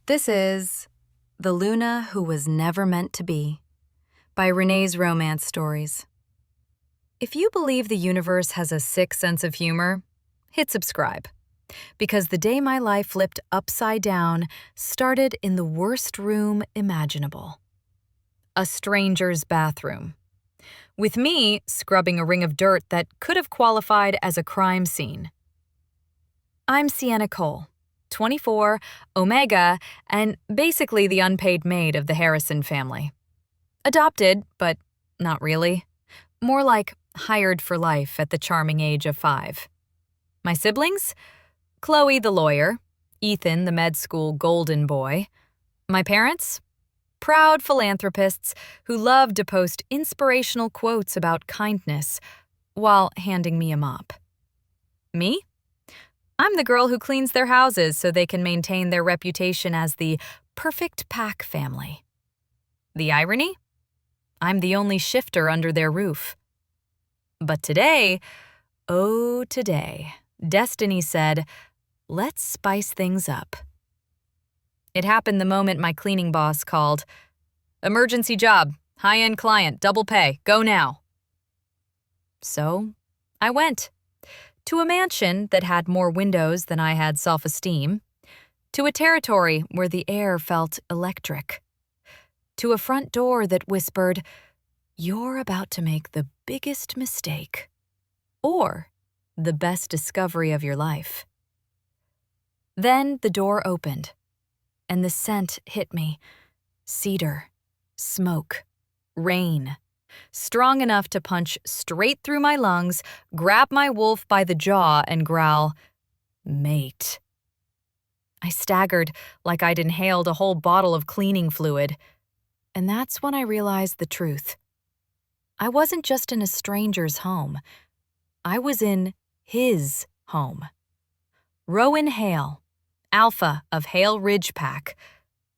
This is The Luna Who Was Never Meant to Be by Rene's Romance Stories. If you believe the universe has a sick sense of humor, hit subscribe. Because the day my life flipped upside down started in the worst room imaginable. A stranger's bathroom. With me scrubbing a ring of dirt that could have qualified as a crime scene. I'm Sienna Cole, 24, Omega, and basically the unpaid maid of the Harrison family. Adopted, but not really. More like hired for life at the charming age of 5. My siblings? Chloe the lawyer, Ethan the med school golden boy. My parents? Proud philanthropists who love to post inspirational quotes about kindness while handing me a mop. Me? I'm the girl who cleans their houses so they can maintain their reputation as the perfect pack family. The irony? I'm the only shifter under their roof. But today, oh today, Destiny said, let's spice things up. It happened the moment my cleaning boss called. Emergency job, high-end client, double pay, go now. So, I went. To a mansion that had more windows than I had self-esteem. To a territory where the air felt electric. To a front door that whispered, you're about to make the biggest mistake. Or the best discovery of your life. Then the door opened, and the scent hit me. Cedar, smoke, rain. Strong enough to punch straight through my lungs, grab my wolf by the jaw, and growl, mate. I staggered like I'd inhaled a whole bottle of cleaning fluid. And that's when I realized the truth. I wasn't just in a stranger's home. I was in his home. Rowan Hale, alpha of Hale Ridge Pack.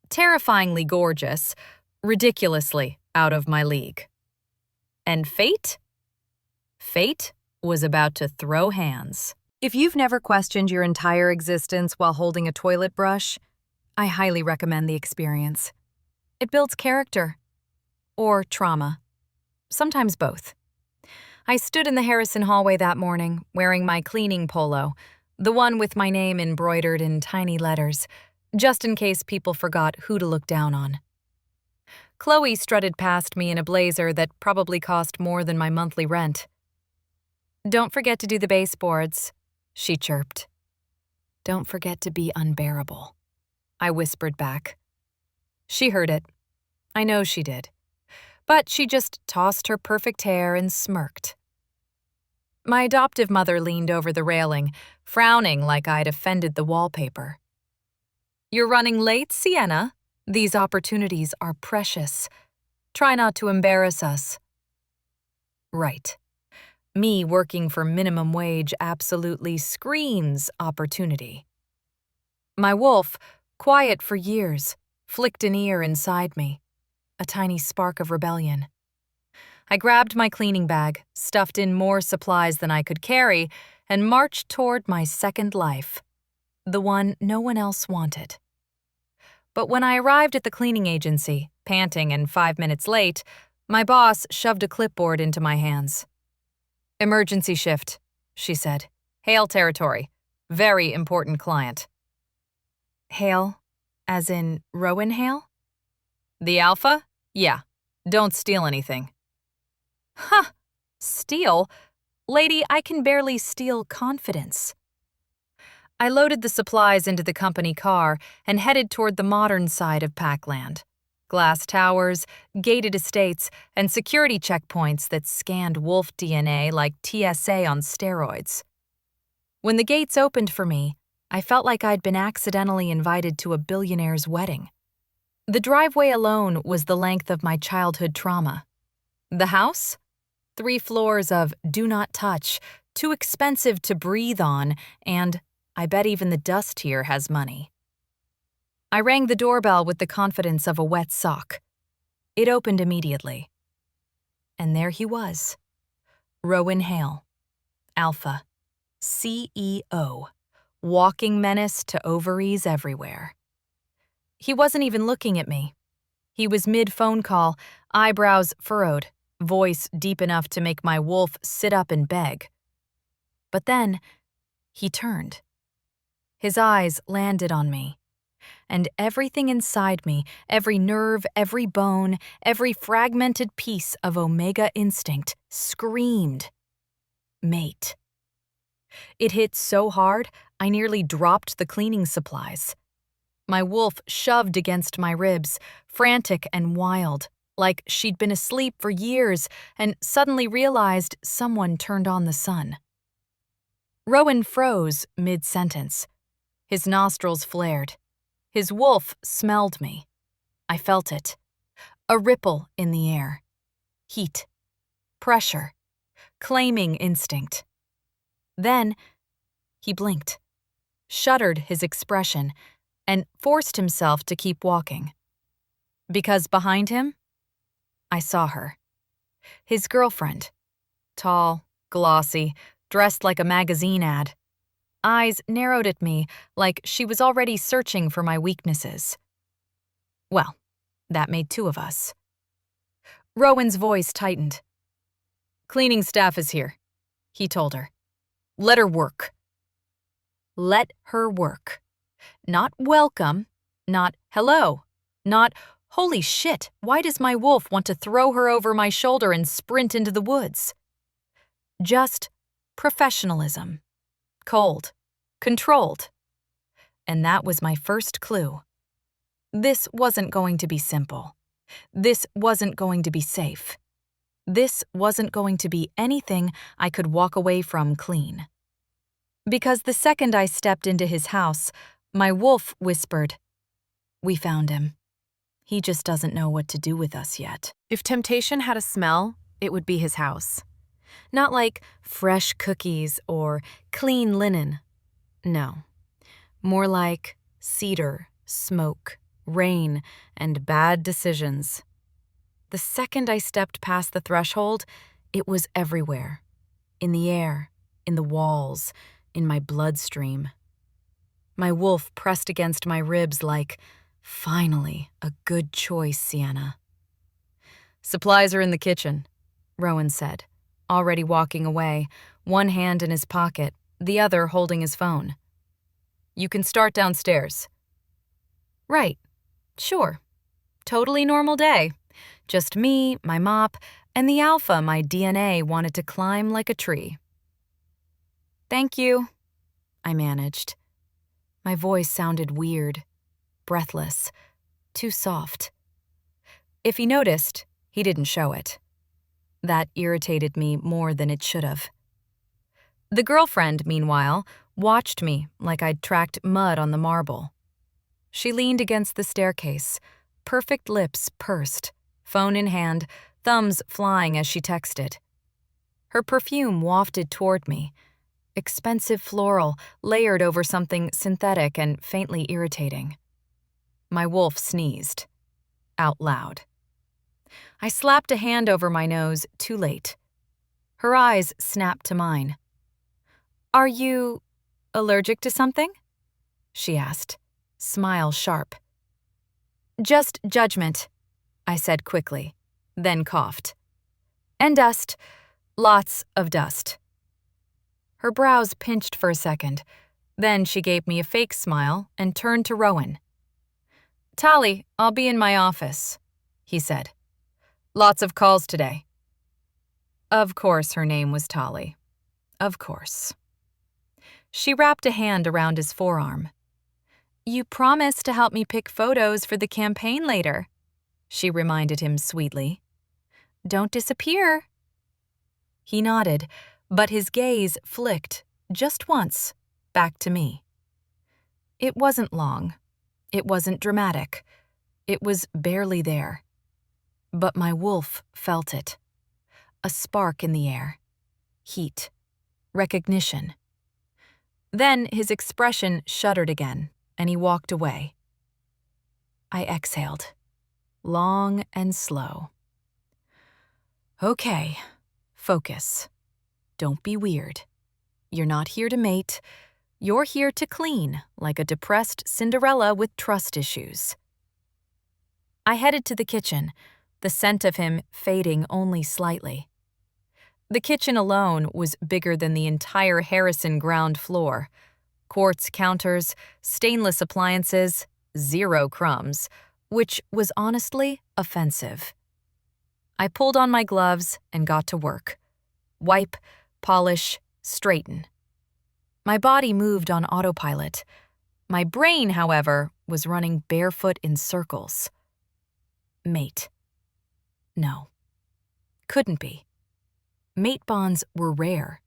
Terrifyingly gorgeous, ridiculously out of my league. And fate? Fate was about to throw hands. If you've never questioned your entire existence while holding a toilet brush, I highly recommend the experience. It builds character. Or trauma. Sometimes both. I stood in the Harrison hallway that morning, wearing my cleaning polo, the one with my name embroidered in tiny letters, just in case people forgot who to look down on. Chloe strutted past me in a blazer that probably cost more than my monthly rent. Don't forget to do the baseboards, she chirped. Don't forget to be unbearable, I whispered back. She heard it. I know she did. But she just tossed her perfect hair and smirked. My adoptive mother leaned over the railing, frowning like I'd offended the wallpaper. You're running late, Sienna. These opportunities are precious. Try not to embarrass us. Right. Me working for minimum wage absolutely screams opportunity. My wolf, quiet for years, flicked an ear inside me, a tiny spark of rebellion. I grabbed my cleaning bag, stuffed in more supplies than I could carry, and marched toward my second life, the one no one else wanted. But when I arrived at the cleaning agency, panting and 5 minutes late, my boss shoved a clipboard into my hands. Emergency shift, she said. Hale territory. Very important client. Hale? As in Rowan Hale? The alpha? Yeah. Don't steal anything. Huh. Steal? Lady, I can barely steal confidence. I loaded the supplies into the company car and headed toward the modern side of Packland. Glass towers, gated estates, and security checkpoints that scanned wolf DNA like TSA on steroids. When the gates opened for me, I felt like I'd been accidentally invited to a billionaire's wedding. The driveway alone was the length of my childhood trauma. The house? 3 floors of do not touch, too expensive to breathe on, and I bet even the dust here has money. I rang the doorbell with the confidence of a wet sock. It opened immediately. And there he was. Rowan Hale, Alpha, CEO, walking menace to ovaries everywhere. He wasn't even looking at me. He was mid-phone call, eyebrows furrowed, voice deep enough to make my wolf sit up and beg. But then, he turned. His eyes landed on me, and everything inside me, every nerve, every bone, every fragmented piece of Omega instinct, screamed, "Mate." It hit so hard, I nearly dropped the cleaning supplies. My wolf shoved against my ribs, frantic and wild, like she'd been asleep for years and suddenly realized someone turned on the sun. Rowan froze mid-sentence. His nostrils flared. His wolf smelled me. I felt it. A ripple in the air. Heat. Pressure. Claiming instinct. Then, he blinked, shuttered his expression, and forced himself to keep walking. Because behind him, I saw her. His girlfriend. Tall, glossy, dressed like a magazine ad. Eyes narrowed at me like she was already searching for my weaknesses. Well, that made two of us. Rowan's voice tightened. "Cleaning staff is here," he told her. "Let her work." Let her work. Not welcome, not hello, not holy shit, why does my wolf want to throw her over my shoulder and sprint into the woods? Just professionalism. Cold. Controlled. And that was my first clue. This wasn't going to be simple. This wasn't going to be safe. This wasn't going to be anything I could walk away from clean. Because the second I stepped into his house, my wolf whispered, "We found him. He just doesn't know what to do with us yet." If temptation had a smell, it would be his house. Not like fresh cookies or clean linen. No. More like cedar, smoke, rain, and bad decisions. The second I stepped past the threshold, it was everywhere. In the air, in the walls, in my bloodstream. My wolf pressed against my ribs like, "Finally, a good choice, Sienna." "Supplies are in the kitchen," Rowan said, already walking away, one hand in his pocket, the other holding his phone. "You can start downstairs." Right. Sure. Totally normal day. Just me, my mop, and the alpha my DNA wanted to climb like a tree. "Thank you," I managed. My voice sounded weird, breathless, too soft. If he noticed, he didn't show it. That irritated me more than it should have. The girlfriend, meanwhile, watched me like I'd tracked mud on the marble. She leaned against the staircase, perfect lips pursed, phone in hand, thumbs flying as she texted. Her perfume wafted toward me, expensive floral layered over something synthetic and faintly irritating. My wolf sneezed, out loud. I slapped a hand over my nose too late. Her eyes snapped to mine. "Are you allergic to something?" she asked, smile sharp. "Just judgment," I said quickly, then coughed. "And dust. Lots of dust." Her brows pinched for a second. Then she gave me a fake smile and turned to Rowan. "Tali, I'll be in my office," he said. "Lots of calls today." Of course her name was Tali. Of course. She wrapped a hand around his forearm. "You promised to help me pick photos for the campaign later," she reminded him sweetly. "Don't disappear." He nodded, but his gaze flicked, just once, back to me. It wasn't long. It wasn't dramatic. It was barely there. But my wolf felt it. A spark in the air. Heat. Recognition. Then his expression shuddered again, and he walked away. I exhaled. Long and slow. Okay. Focus. Don't be weird. You're not here to mate. You're here to clean, like a depressed Cinderella with trust issues. I headed to the kitchen, the scent of him fading only slightly. The kitchen alone was bigger than the entire Harrison ground floor. Quartz counters, stainless appliances, 0 crumbs, which was honestly offensive. I pulled on my gloves and got to work. Wipe, polish, straighten. My body moved on autopilot. My brain, however, was running barefoot in circles. Mate. No. Couldn't be. Mate bonds were rare.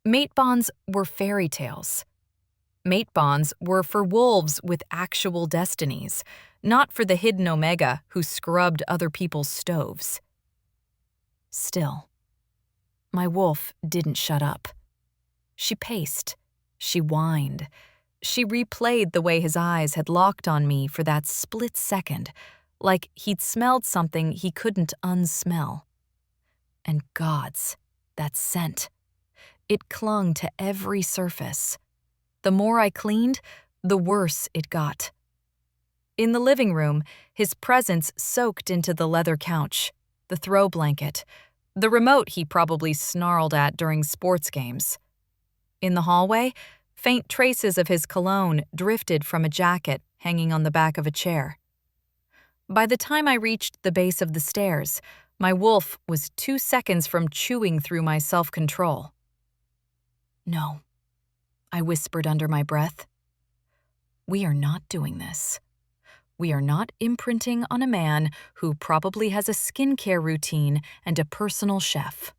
Mate bonds were fairy tales. Mate bonds were for wolves with actual destinies, not for the hidden Omega who scrubbed other people's stoves. Still, my wolf didn't shut up. She paced. She whined. She replayed the way his eyes had locked on me for that split second, like he'd smelled something he couldn't unsmell. And gods, that scent. It clung to every surface. The more I cleaned, the worse it got. In the living room, his presence soaked into the leather couch, the throw blanket, the remote he probably snarled at during sports games. In the hallway, faint traces of his cologne drifted from a jacket hanging on the back of a chair. By the time I reached the base of the stairs, my wolf was 2 seconds from chewing through my self-control. No, I whispered under my breath. We are not doing this. We are not imprinting on a man who probably has a skincare routine and a personal chef.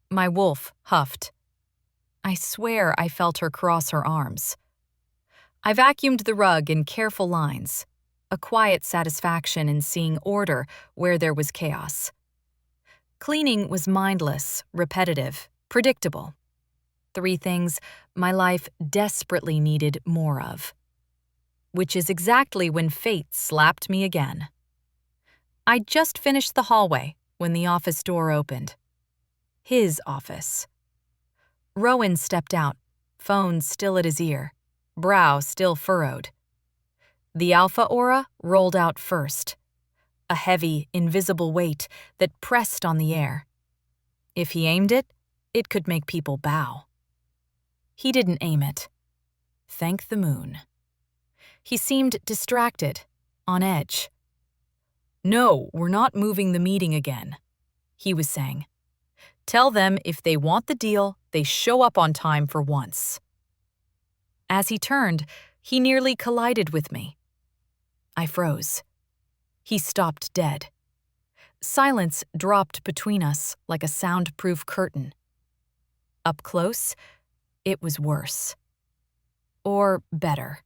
My wolf huffed. I swear I felt her cross her arms. I vacuumed the rug in careful lines, a quiet satisfaction in seeing order where there was chaos. Cleaning was mindless, repetitive, predictable. 3 things my life desperately needed more of. Which is exactly when fate slapped me again. I'd just finished the hallway when the office door opened. His office. Rowan stepped out, phone still at his ear, brow still furrowed. The alpha aura rolled out first, a heavy, invisible weight that pressed on the air. If he aimed it, it could make people bow. He didn't aim it. Thank the moon. He seemed distracted, on edge. No, we're not moving the meeting again, he was saying. Tell them if they want the deal, they show up on time for once. As he turned, he nearly collided with me. I froze. He stopped dead. Silence dropped between us like a soundproof curtain. Up close, it was worse. Or better.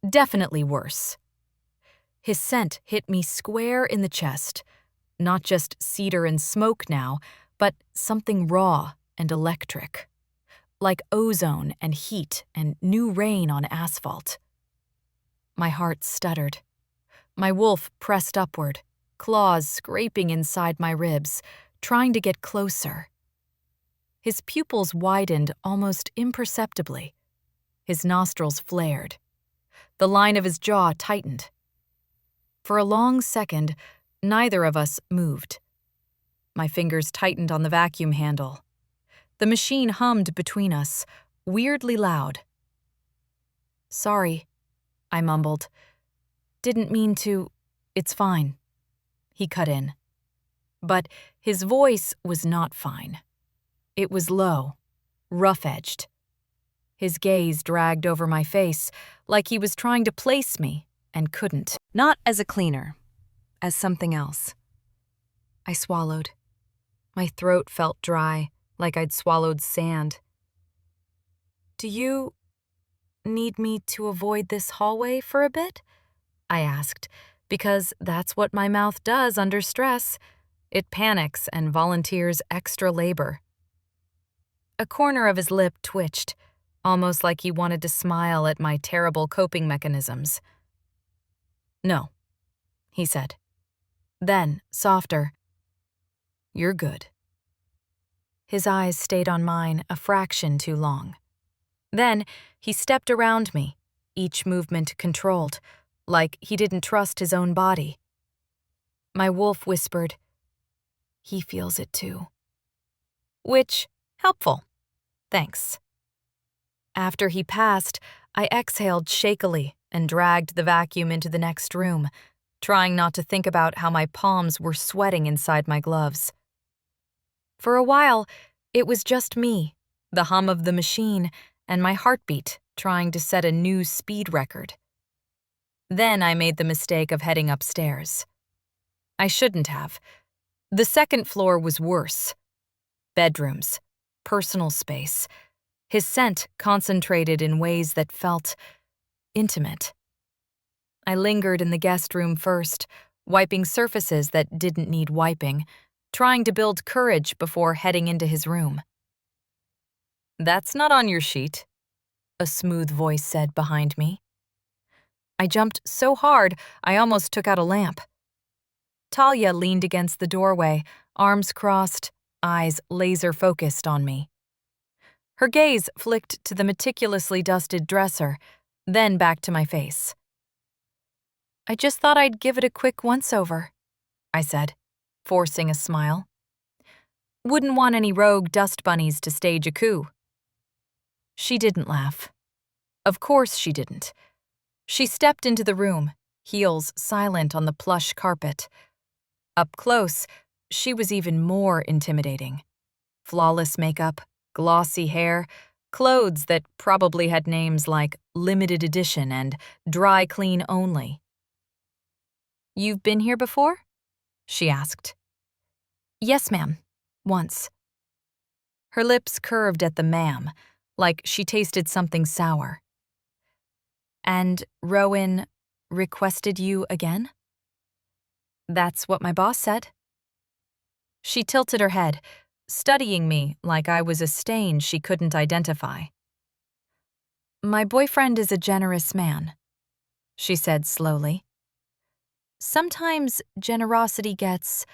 Definitely worse. His scent hit me square in the chest, not just cedar and smoke now, but something raw and electric, like ozone and heat and new rain on asphalt. My heart stuttered. My wolf pressed upward, claws scraping inside my ribs, trying to get closer. His pupils widened almost imperceptibly. His nostrils flared. The line of his jaw tightened. For a long second, neither of us moved. My fingers tightened on the vacuum handle. The machine hummed between us, weirdly loud. Sorry, I mumbled. Didn't mean to. It's fine. He cut in. But his voice was not fine. It was low, rough-edged. His gaze dragged over my face, like he was trying to place me and couldn't. Not as a cleaner, as something else. I swallowed. My throat felt dry, like I'd swallowed sand. Do you need me to avoid this hallway for a bit? I asked, because that's what my mouth does under stress. It panics and volunteers extra labor. A corner of his lip twitched, almost like he wanted to smile at my terrible coping mechanisms. No, he said. Then, softer, you're good. His eyes stayed on mine a fraction too long. Then, he stepped around me, each movement controlled, like he didn't trust his own body. My wolf whispered, "He feels it too." Which, helpful. Thanks. After he passed, I exhaled shakily and dragged the vacuum into the next room, trying not to think about how my palms were sweating inside my gloves. For a while, it was just me, the hum of the machine, and my heartbeat trying to set a new speed record. Then I made the mistake of heading upstairs. I shouldn't have. The second floor was worse. Bedrooms, personal space, his scent concentrated in ways that felt intimate. I lingered in the guest room first, wiping surfaces that didn't need wiping, trying to build courage before heading into his room. "That's not on your sheet," a smooth voice said behind me. I jumped so hard I almost took out a lamp. Talia leaned against the doorway, arms crossed, eyes laser-focused on me. Her gaze flicked to the meticulously dusted dresser, then back to my face. "I just thought I'd give it a quick once-over," I said, forcing a smile. "Wouldn't want any rogue dust bunnies to stage a coup." She didn't laugh. Of course she didn't. She stepped into the room, heels silent on the plush carpet. Up close, she was even more intimidating. Flawless makeup, glossy hair, clothes that probably had names like limited edition and dry clean only. "You've been here before?" she asked. "Yes, ma'am. Once." Her lips curved at the ma'am, like she tasted something sour. "And Rowan requested you again?" "That's what my boss said." She tilted her head, studying me like I was a stain she couldn't identify. "My boyfriend is a generous man," she said slowly. "Sometimes generosity gets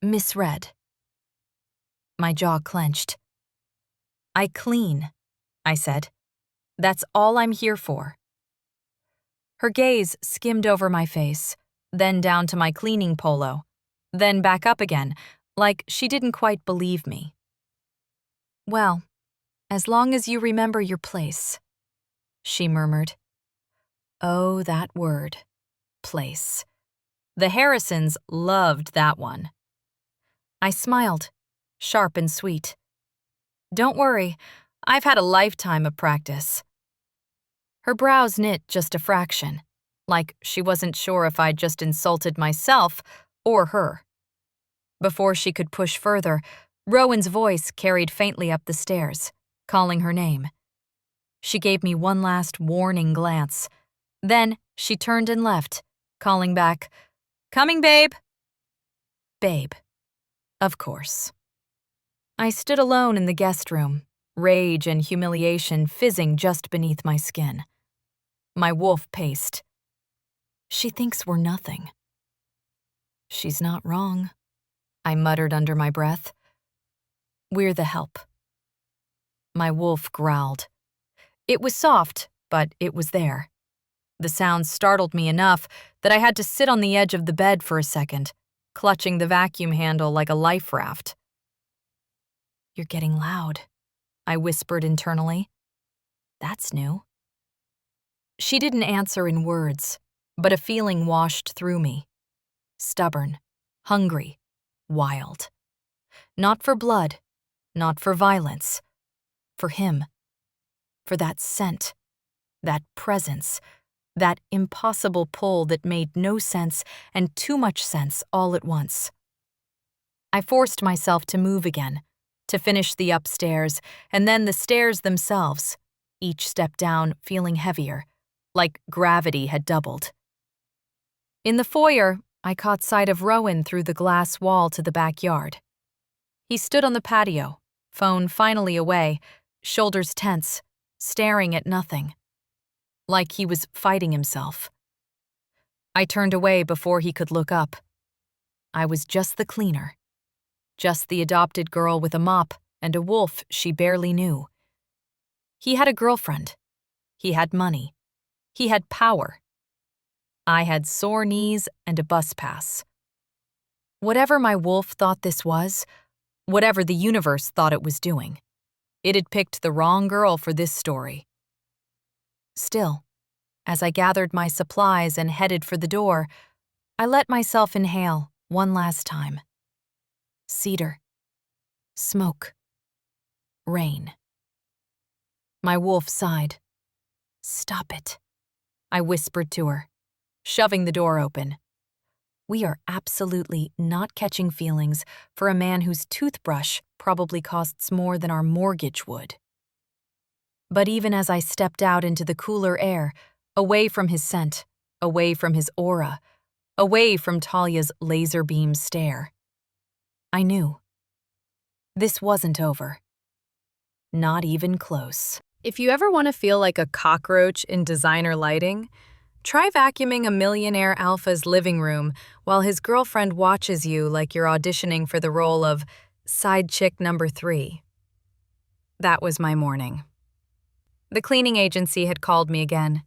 misread." My jaw clenched. "I clean," I said. "That's all I'm here for." Her gaze skimmed over my face, then down to my cleaning polo, then back up again, like she didn't quite believe me. "Well, as long as you remember your place," she murmured. Oh, that word. Place. The Harrisons loved that one. I smiled, sharp and sweet. "Don't worry, I've had a lifetime of practice." Her brows knit just a fraction, like she wasn't sure if I'd just insulted myself or her. Before she could push further, Rowan's voice carried faintly up the stairs, calling her name. She gave me one last warning glance. Then she turned and left, calling back, "Coming, babe." Babe. Of course. I stood alone in the guest room, rage and humiliation fizzing just beneath my skin. My wolf paced. She thinks we're nothing. She's not wrong, I muttered under my breath. We're the help. My wolf growled. It was soft, but it was there. The sound startled me enough that I had to sit on the edge of the bed for a second, clutching the vacuum handle like a life raft. You're getting loud, I whispered internally. That's new. She didn't answer in words, but a feeling washed through me. Stubborn, hungry, wild. Not for blood, not for violence. For him. For that scent, that presence, that impossible pull that made no sense and too much sense all at once. I forced myself to move again, to finish the upstairs and then the stairs themselves, each step down feeling heavier, like gravity had doubled. In the foyer, I caught sight of Rowan through the glass wall to the backyard. He stood on the patio, phone finally away, shoulders tense, staring at nothing. Like he was fighting himself. I turned away before he could look up. I was just the cleaner. Just the adopted girl with a mop and a wolf she barely knew. He had a girlfriend. He had money. He had power. I had sore knees and a bus pass. Whatever my wolf thought this was, whatever the universe thought it was doing, it had picked the wrong girl for this story. Still, as I gathered my supplies and headed for the door, I let myself inhale one last time. Cedar. Smoke. Rain. My wolf sighed. "Stop it," I whispered to her, shoving the door open. We are absolutely not catching feelings for a man whose toothbrush probably costs more than our mortgage would. But even as I stepped out into the cooler air, away from his scent, away from his aura, away from Talia's laser beam stare, I knew. This wasn't over. Not even close. If you ever want to feel like a cockroach in designer lighting, try vacuuming a millionaire alpha's living room while his girlfriend watches you like you're auditioning for the role of side chick number 3. That was my morning. The cleaning agency had called me again.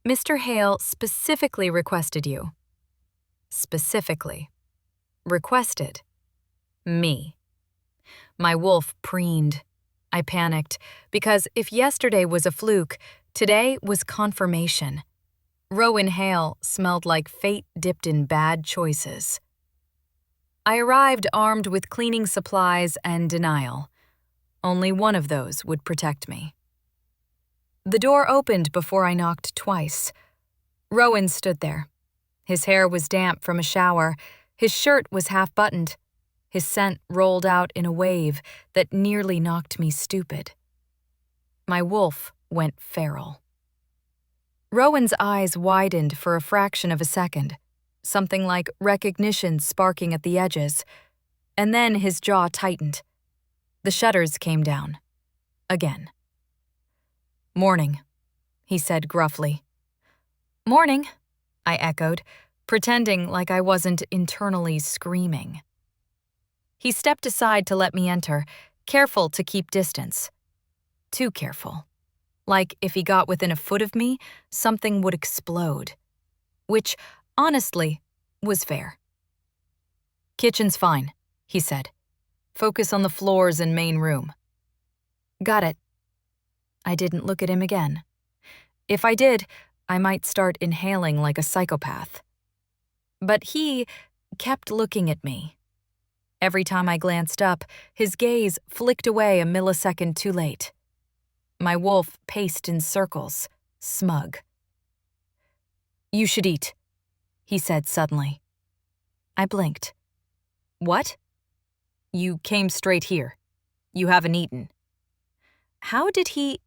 "Mr. Hale specifically requested you." Specifically. Requested. Me. My wolf preened. I panicked, because if yesterday was a fluke, today was confirmation. Rowan Hale smelled like fate dipped in bad choices. I arrived armed with cleaning supplies and denial. Only one of those would protect me. The door opened before I knocked twice. Rowan stood there. His hair was damp from a shower. His shirt was half-buttoned. His scent rolled out in a wave that nearly knocked me stupid. My wolf went feral. Rowan's eyes widened for a fraction of a second, something like recognition sparking at the edges, and then his jaw tightened. The shutters came down. Again. "Morning," he said gruffly. "Morning," I echoed, pretending like I wasn't internally screaming. He stepped aside to let me enter, careful to keep distance. Too careful. Like if he got within a foot of me, something would explode. Which, honestly, was fair. "Kitchen's fine," he said. "Focus on the floors and main room." "Got it." I didn't look at him again. If I did, I might start inhaling like a psychopath. But he kept looking at me. Every time I glanced up, his gaze flicked away a millisecond too late. My wolf paced in circles, smug. "You should eat," he said suddenly. I blinked. "What?" "You came straight here. You haven't eaten." How did he...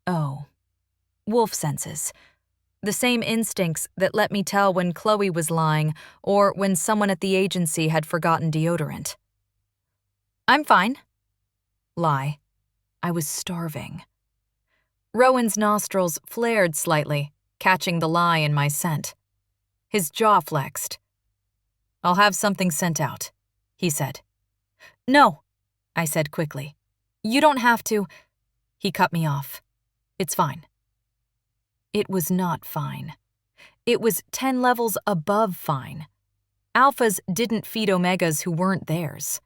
Oh, wolf senses. The same instincts that let me tell when Chloe was lying or when someone at the agency had forgotten deodorant. "I'm fine." Lie. I was starving. Rowan's nostrils flared slightly, catching the lie in my scent. His jaw flexed. "I'll have something sent out," he said. "No," I said quickly. "You don't have to." He cut me off. "It's fine." It was not fine. It was 10 levels above fine. Alphas didn't feed omegas who weren't theirs.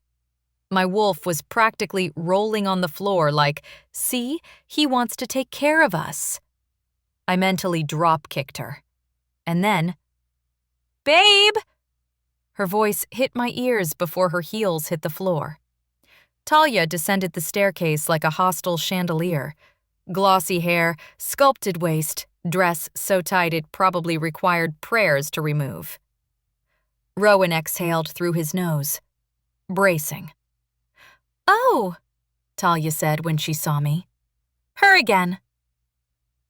My wolf was practically rolling on the floor like, "See, he wants to take care of us." I mentally drop-kicked her. And then, "Babe!" Her voice hit my ears before her heels hit the floor. Talia descended the staircase like a hostile chandelier. Glossy hair, sculpted waist, dress so tight it probably required prayers to remove. Rowan exhaled through his nose, bracing. "Oh," Talia said when she saw me. "Her again."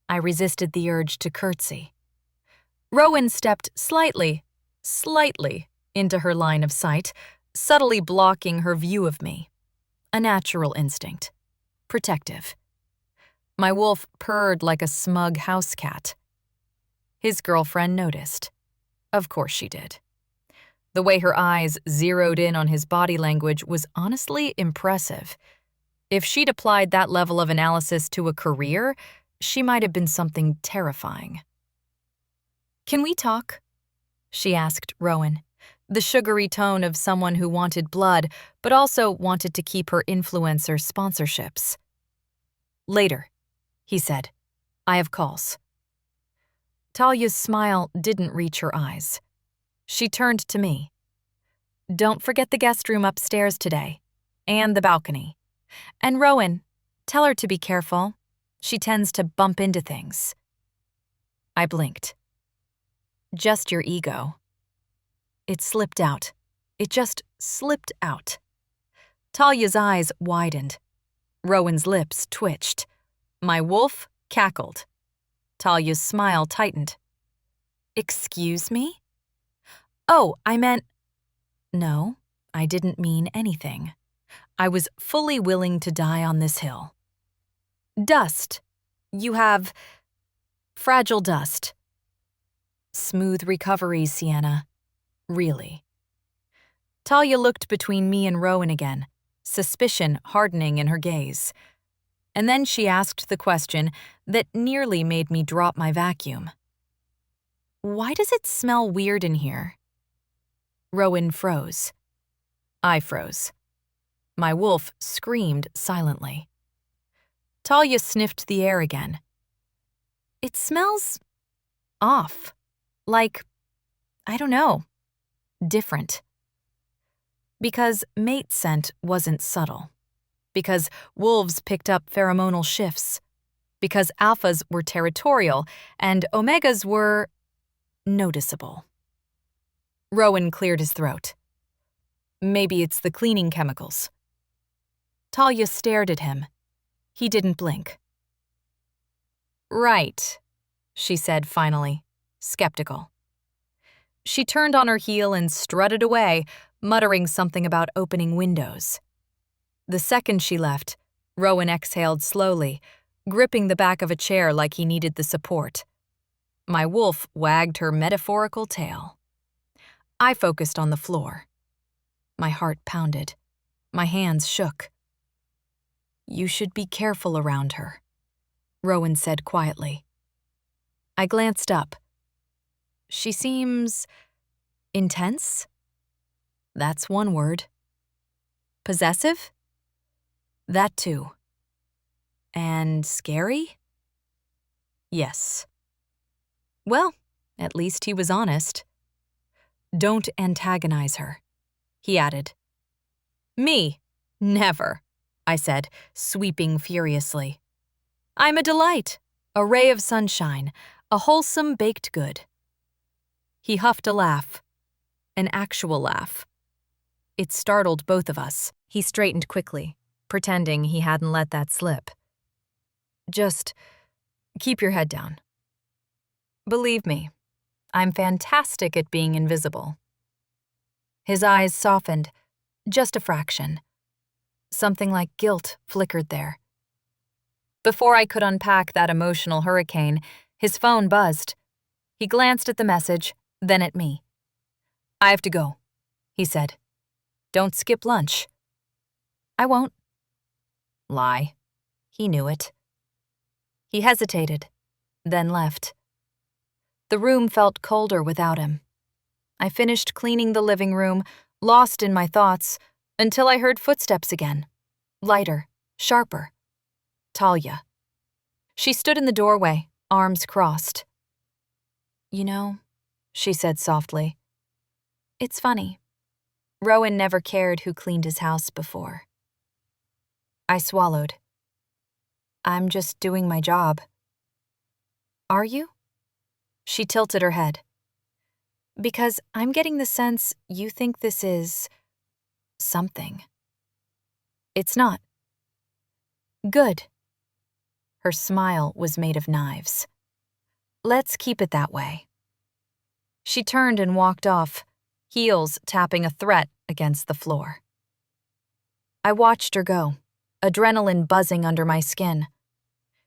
I resisted the urge to curtsy. Rowan stepped slightly into her line of sight, subtly blocking her view of me. A natural instinct. Protective. My wolf purred like a smug house cat. His girlfriend noticed. Of course she did. The way her eyes zeroed in on his body language was honestly impressive. If she'd applied that level of analysis to a career, she might have been something terrifying. "Can we talk?" she asked Rowan, the sugary tone of someone who wanted blood but also wanted to keep her influencer sponsorships. "Later," he said. "I have calls." Talia's smile didn't reach her eyes. She turned to me. "Don't forget the guest room upstairs today, and the balcony. And Rowan, tell her to be careful. She tends to bump into things." I blinked. "Just your ego." It slipped out. It just slipped out. Talia's eyes widened. Rowan's lips twitched. My wolf cackled. Talia's smile tightened. "Excuse me?" "Oh, I meant—" No, I didn't mean anything. I was fully willing to die on this hill. "Dust. You have fragile dust." "Smooth recovery, Sienna. Really." Talia looked between me and Rowan again, suspicion hardening in her gaze. And then she asked the question that nearly made me drop my vacuum. "Why does it smell weird in here?" Rowan froze. I froze. My wolf screamed silently. Talia sniffed the air again. "It smells off. Like, I don't know, different." Because mate scent wasn't subtle. Because wolves picked up pheromonal shifts. Because alphas were territorial and omegas were noticeable. Rowan cleared his throat. "Maybe it's the cleaning chemicals." Talia stared at him. He didn't blink. "Right," she said finally, skeptical. She turned on her heel and strutted away, muttering something about opening windows. The second she left, Rowan exhaled slowly, gripping the back of a chair like he needed the support. My wolf wagged her metaphorical tail. I focused on the floor. My heart pounded. My hands shook. "You should be careful around her," Rowan said quietly. I glanced up. "She seems intense?" That's one word. "Possessive?" That too. "And scary?" Yes. Well, at least he was honest. "Don't antagonize her," he added. "Me? Never," I said, sweeping furiously. "I'm a delight, a ray of sunshine, a wholesome baked good." He huffed a laugh, an actual laugh. It startled both of us. He straightened quickly, pretending he hadn't let that slip. "Just keep your head down. Believe me, I'm fantastic at being invisible." His eyes softened, just a fraction. Something like guilt flickered there. Before I could unpack that emotional hurricane, his phone buzzed. He glanced at the message, then at me. "I have to go," he said. "Don't skip lunch." "I won't." Lie. He knew it. He hesitated, then left. The room felt colder without him. I finished cleaning the living room, lost in my thoughts, until I heard footsteps again. Lighter, sharper. Talia. She stood in the doorway, arms crossed. "You know," she said softly, "it's funny. Rowan never cared who cleaned his house before." I swallowed. "I'm just doing my job." "Are you?" She tilted her head. "Because I'm getting the sense you think this is something." "It's not." "Good." Her smile was made of knives. "Let's keep it that way." She turned and walked off, heels tapping a threat against the floor. I watched her go, adrenaline buzzing under my skin.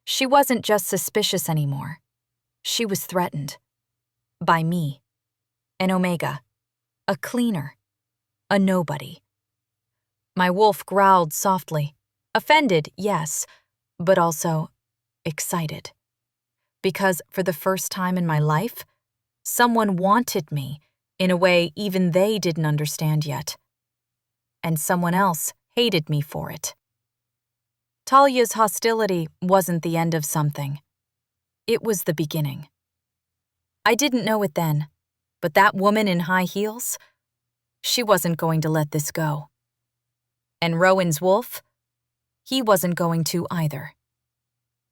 She wasn't just suspicious anymore. She was threatened. By me. An omega. A cleaner. A nobody. My wolf growled softly. Offended, yes, but also excited. Because for the first time in my life, Someone wanted me in a way even they didn't understand yet. And someone else hated me for it. Talia's hostility wasn't the end of something. It was the beginning. I didn't know it then, but that woman in high heels, she wasn't going to let this go. And Rowan's wolf, he wasn't going to either.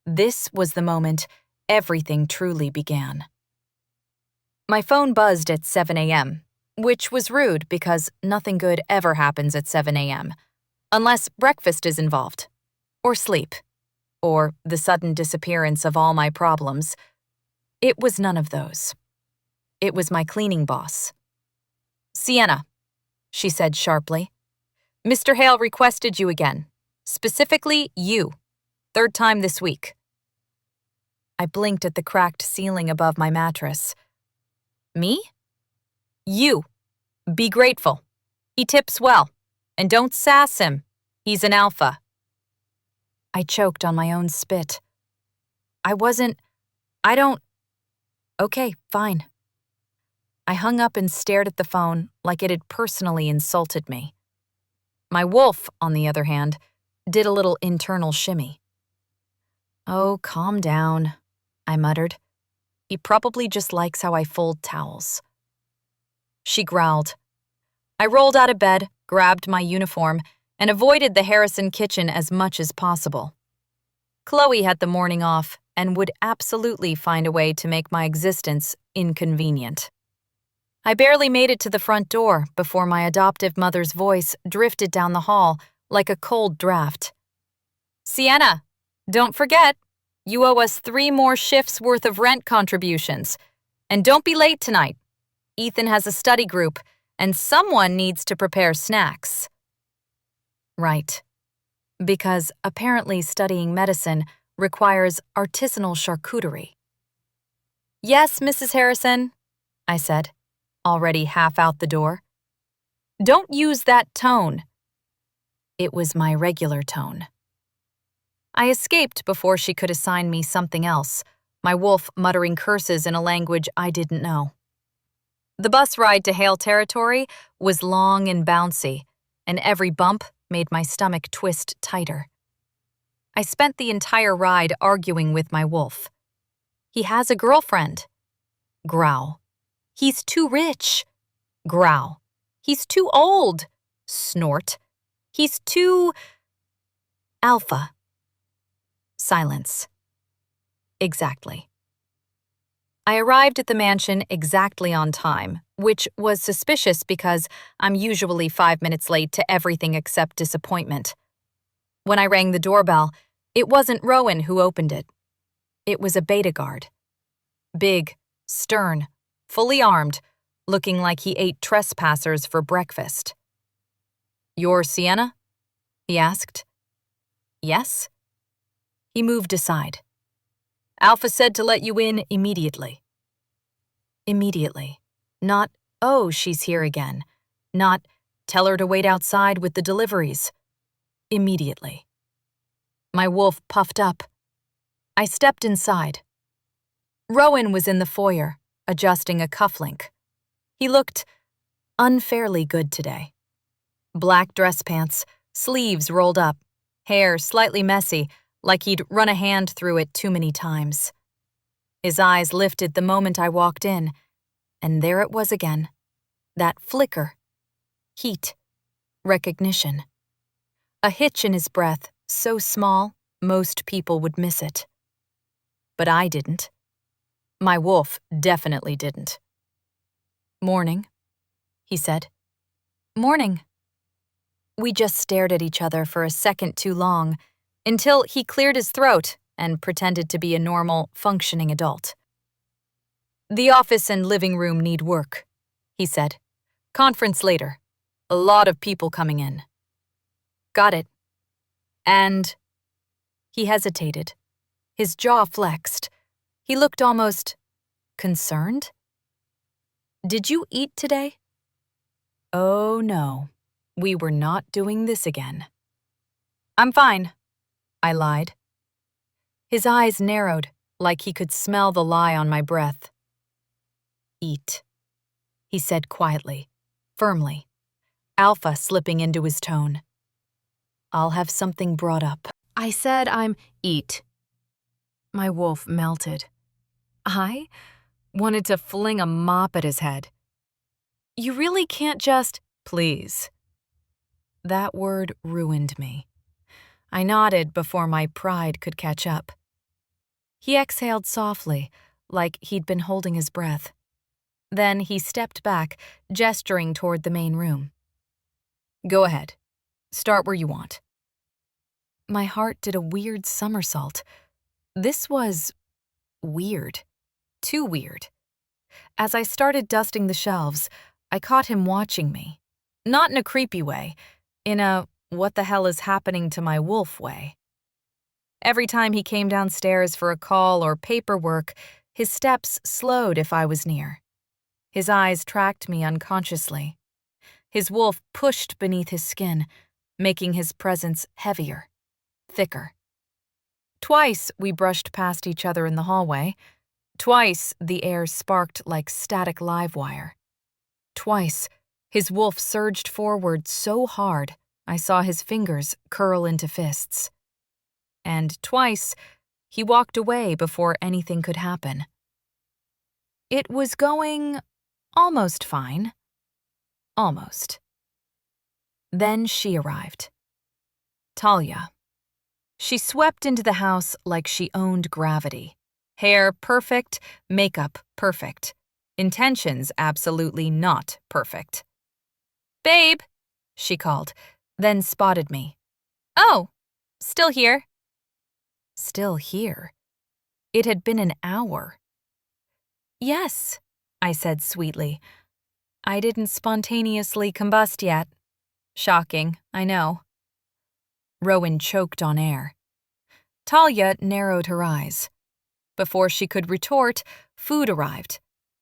This was the moment everything truly began. My phone buzzed at 7 a.m., which was rude because nothing good ever happens at 7 a.m., unless breakfast is involved, or sleep, or the sudden disappearance of all my problems. It was none of those. It was my cleaning boss. "Sienna," she said sharply, "Mr. Hale requested you again. Specifically, you. Third time this week." I blinked at the cracked ceiling above my mattress. "Me?" "You. Be grateful. He tips well. And don't sass him. He's an alpha." I choked on my own spit. I don't... Okay, fine. I hung up and stared at the phone like it had personally insulted me. My wolf, on the other hand, did a little internal shimmy. "Oh, calm down," I muttered. "He probably just likes how I fold towels." She growled. I rolled out of bed, grabbed my uniform, and avoided the Harrison kitchen as much as possible. Chloe had the morning off and would absolutely find a way to make my existence inconvenient. I barely made it to the front door before my adoptive mother's voice drifted down the hall like a cold draft. "Sienna, don't forget, you owe us 3 more shifts worth of rent contributions. And don't be late tonight. Ethan has a study group, and someone needs to prepare snacks." Right. Because apparently studying medicine requires artisanal charcuterie. "Yes, Mrs. Harrison," I said, already half out the door. "Don't use that tone." It was my regular tone. I escaped before she could assign me something else, my wolf muttering curses in a language I didn't know. The bus ride to Hale territory was long and bouncy, and every bump made my stomach twist tighter. I spent the entire ride arguing with my wolf. He has a girlfriend. Growl. He's too rich. Growl. He's too old. Snort. He's too... alpha. Silence. Exactly. I arrived at the mansion exactly on time, which was suspicious because I'm usually 5 minutes late to everything except disappointment. When I rang the doorbell, it wasn't Rowan who opened it. It was a beta guard. Big, stern, fully armed, looking like he ate trespassers for breakfast. "You're Sienna?" he asked. "Yes?" He moved aside. "Alpha said to let you in immediately." Immediately. Not, "Oh, she's here again." Not, "Tell her to wait outside with the deliveries." Immediately. My wolf puffed up. I stepped inside. Rowan was in the foyer, adjusting a cufflink. He looked unfairly good today. Black dress pants, sleeves rolled up, hair slightly messy, like he'd run a hand through it too many times. His eyes lifted the moment I walked in, and there it was again. That flicker. Heat. Recognition. A hitch in his breath, so small, most people would miss it. But I didn't. My wolf definitely didn't. "Morning," he said. "Morning." We just stared at each other for a second too long, until he cleared his throat and pretended to be a normal, functioning adult. "The office and living room need work," he said. "Conference later. A lot of people coming in." "Got it. And..." He hesitated. His jaw flexed. He looked almost concerned. "Did you eat today?" Oh no, we were not doing this again. "I'm fine," I lied. His eyes narrowed, like he could smell the lie on my breath. Eat, he said quietly, firmly, alpha slipping into his tone. I'll have something brought up. I said I'm eat. My wolf melted. I wanted to fling a mop at his head. You really can't just, please. That word ruined me. I nodded before my pride could catch up. He exhaled softly, like he'd been holding his breath. Then he stepped back, gesturing toward the main room. Go ahead. Start where you want. My heart did a weird somersault. This was weird. Too weird. As I started dusting the shelves, I caught him watching me. Not in a creepy way, in a what the hell is happening to my wolf way. Every time he came downstairs for a call or paperwork, his steps slowed if I was near. His eyes tracked me unconsciously. His wolf pushed beneath his skin, making his presence heavier, thicker. Twice we brushed past each other in the hallway. Twice the air sparked like static live wire. Twice his wolf surged forward so hard I saw his fingers curl into fists. And twice he walked away before anything could happen. It was going almost fine. Almost. Then she arrived. Talia. She swept into the house like she owned gravity. Hair perfect, makeup perfect. Intentions absolutely not perfect. Babe, she called, then spotted me. Oh, still here. Still here? It had been an hour. Yes, I said sweetly. I didn't spontaneously combust yet. Shocking, I know. Rowan choked on air. Talia narrowed her eyes. Before she could retort, food arrived.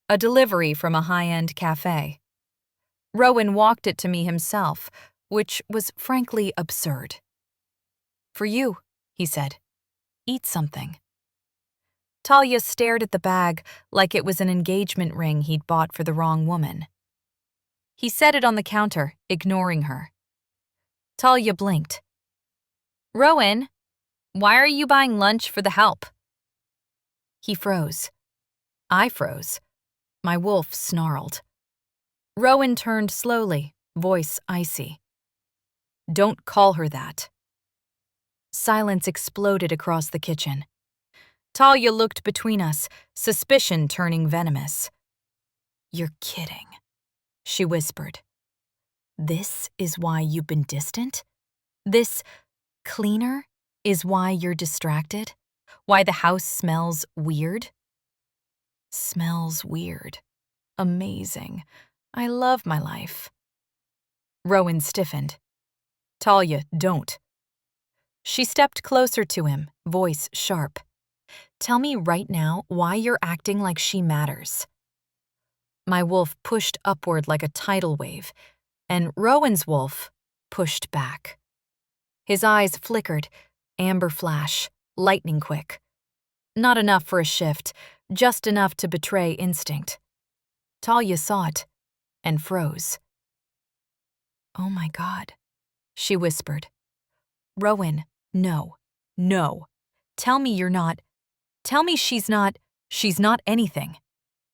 A delivery from a high-end cafe. Rowan walked it to me himself, which was frankly absurd. For you, he said. Eat something. Talia stared at the bag like it was an engagement ring he'd bought for the wrong woman. He set it on the counter, ignoring her. Talia blinked. Rowan, why are you buying lunch for the help? He froze. I froze. My wolf snarled. Rowan turned slowly, voice icy. Don't call her that. Silence exploded across the kitchen. Talia looked between us, suspicion turning venomous. You're kidding, she whispered. This is why you've been distant? This cleaner is why you're distracted? Why the house smells weird? Smells weird. Amazing. I love my life. Rowan stiffened. Talia, don't. She stepped closer to him, voice sharp. Tell me right now why you're acting like she matters. My wolf pushed upward like a tidal wave, and Rowan's wolf pushed back. His eyes flickered, amber flash, lightning quick. Not enough for a shift, just enough to betray instinct. Talia saw it and froze. Oh my God, she whispered. Rowan, no, no. Tell me you're not. Tell me she's not anything,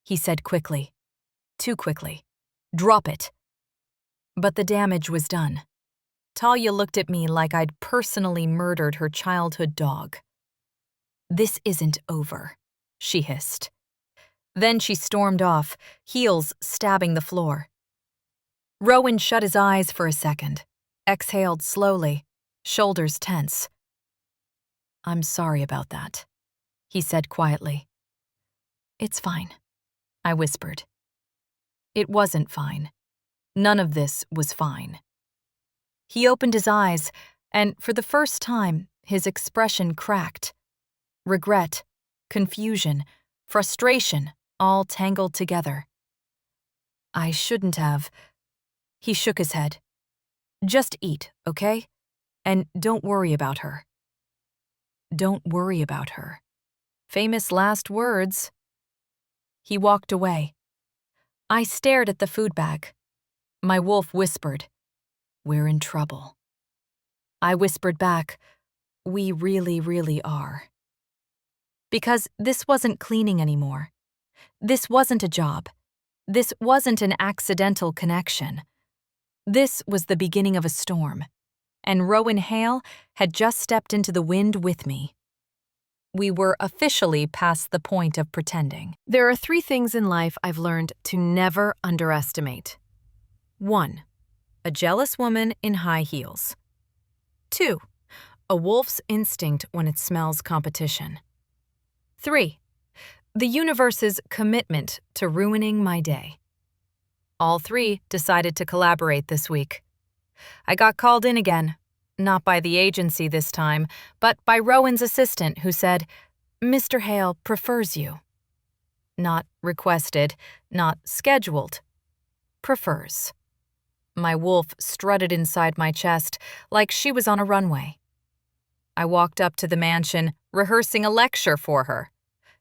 he said quickly. Too quickly. Drop it. But the damage was done. Talia looked at me like I'd personally murdered her childhood dog. This isn't over, she hissed. Then she stormed off, heels stabbing the floor. Rowan shut his eyes for a second, exhaled slowly, shoulders tense. I'm sorry about that, he said quietly. It's fine, I whispered. It wasn't fine. None of this was fine. He opened his eyes, and for the first time, his expression cracked. Regret, confusion, frustration, all tangled together. I shouldn't have. He shook his head. Just eat, okay? And don't worry about her. Don't worry about her. Famous last words. He walked away, I stared at the food bag. My wolf whispered, "We're in trouble." I whispered back, "We really, really are." Because this wasn't cleaning anymore. This wasn't a job. This wasn't an accidental connection. This was the beginning of a storm, and Rowan Hale had just stepped into the wind with me. We were officially past the point of pretending. There are 3 things in life I've learned to never underestimate. 1. A jealous woman in high heels. 2. A wolf's instinct when it smells competition. 3. The universe's commitment to ruining my day. All 3 decided to collaborate this week. I got called in again, not by the agency this time, but by Rowan's assistant who said, "Mr. Hale prefers you." Not requested, not scheduled. Prefers. My wolf strutted inside my chest like she was on a runway. I walked up to the mansion, rehearsing a lecture for her.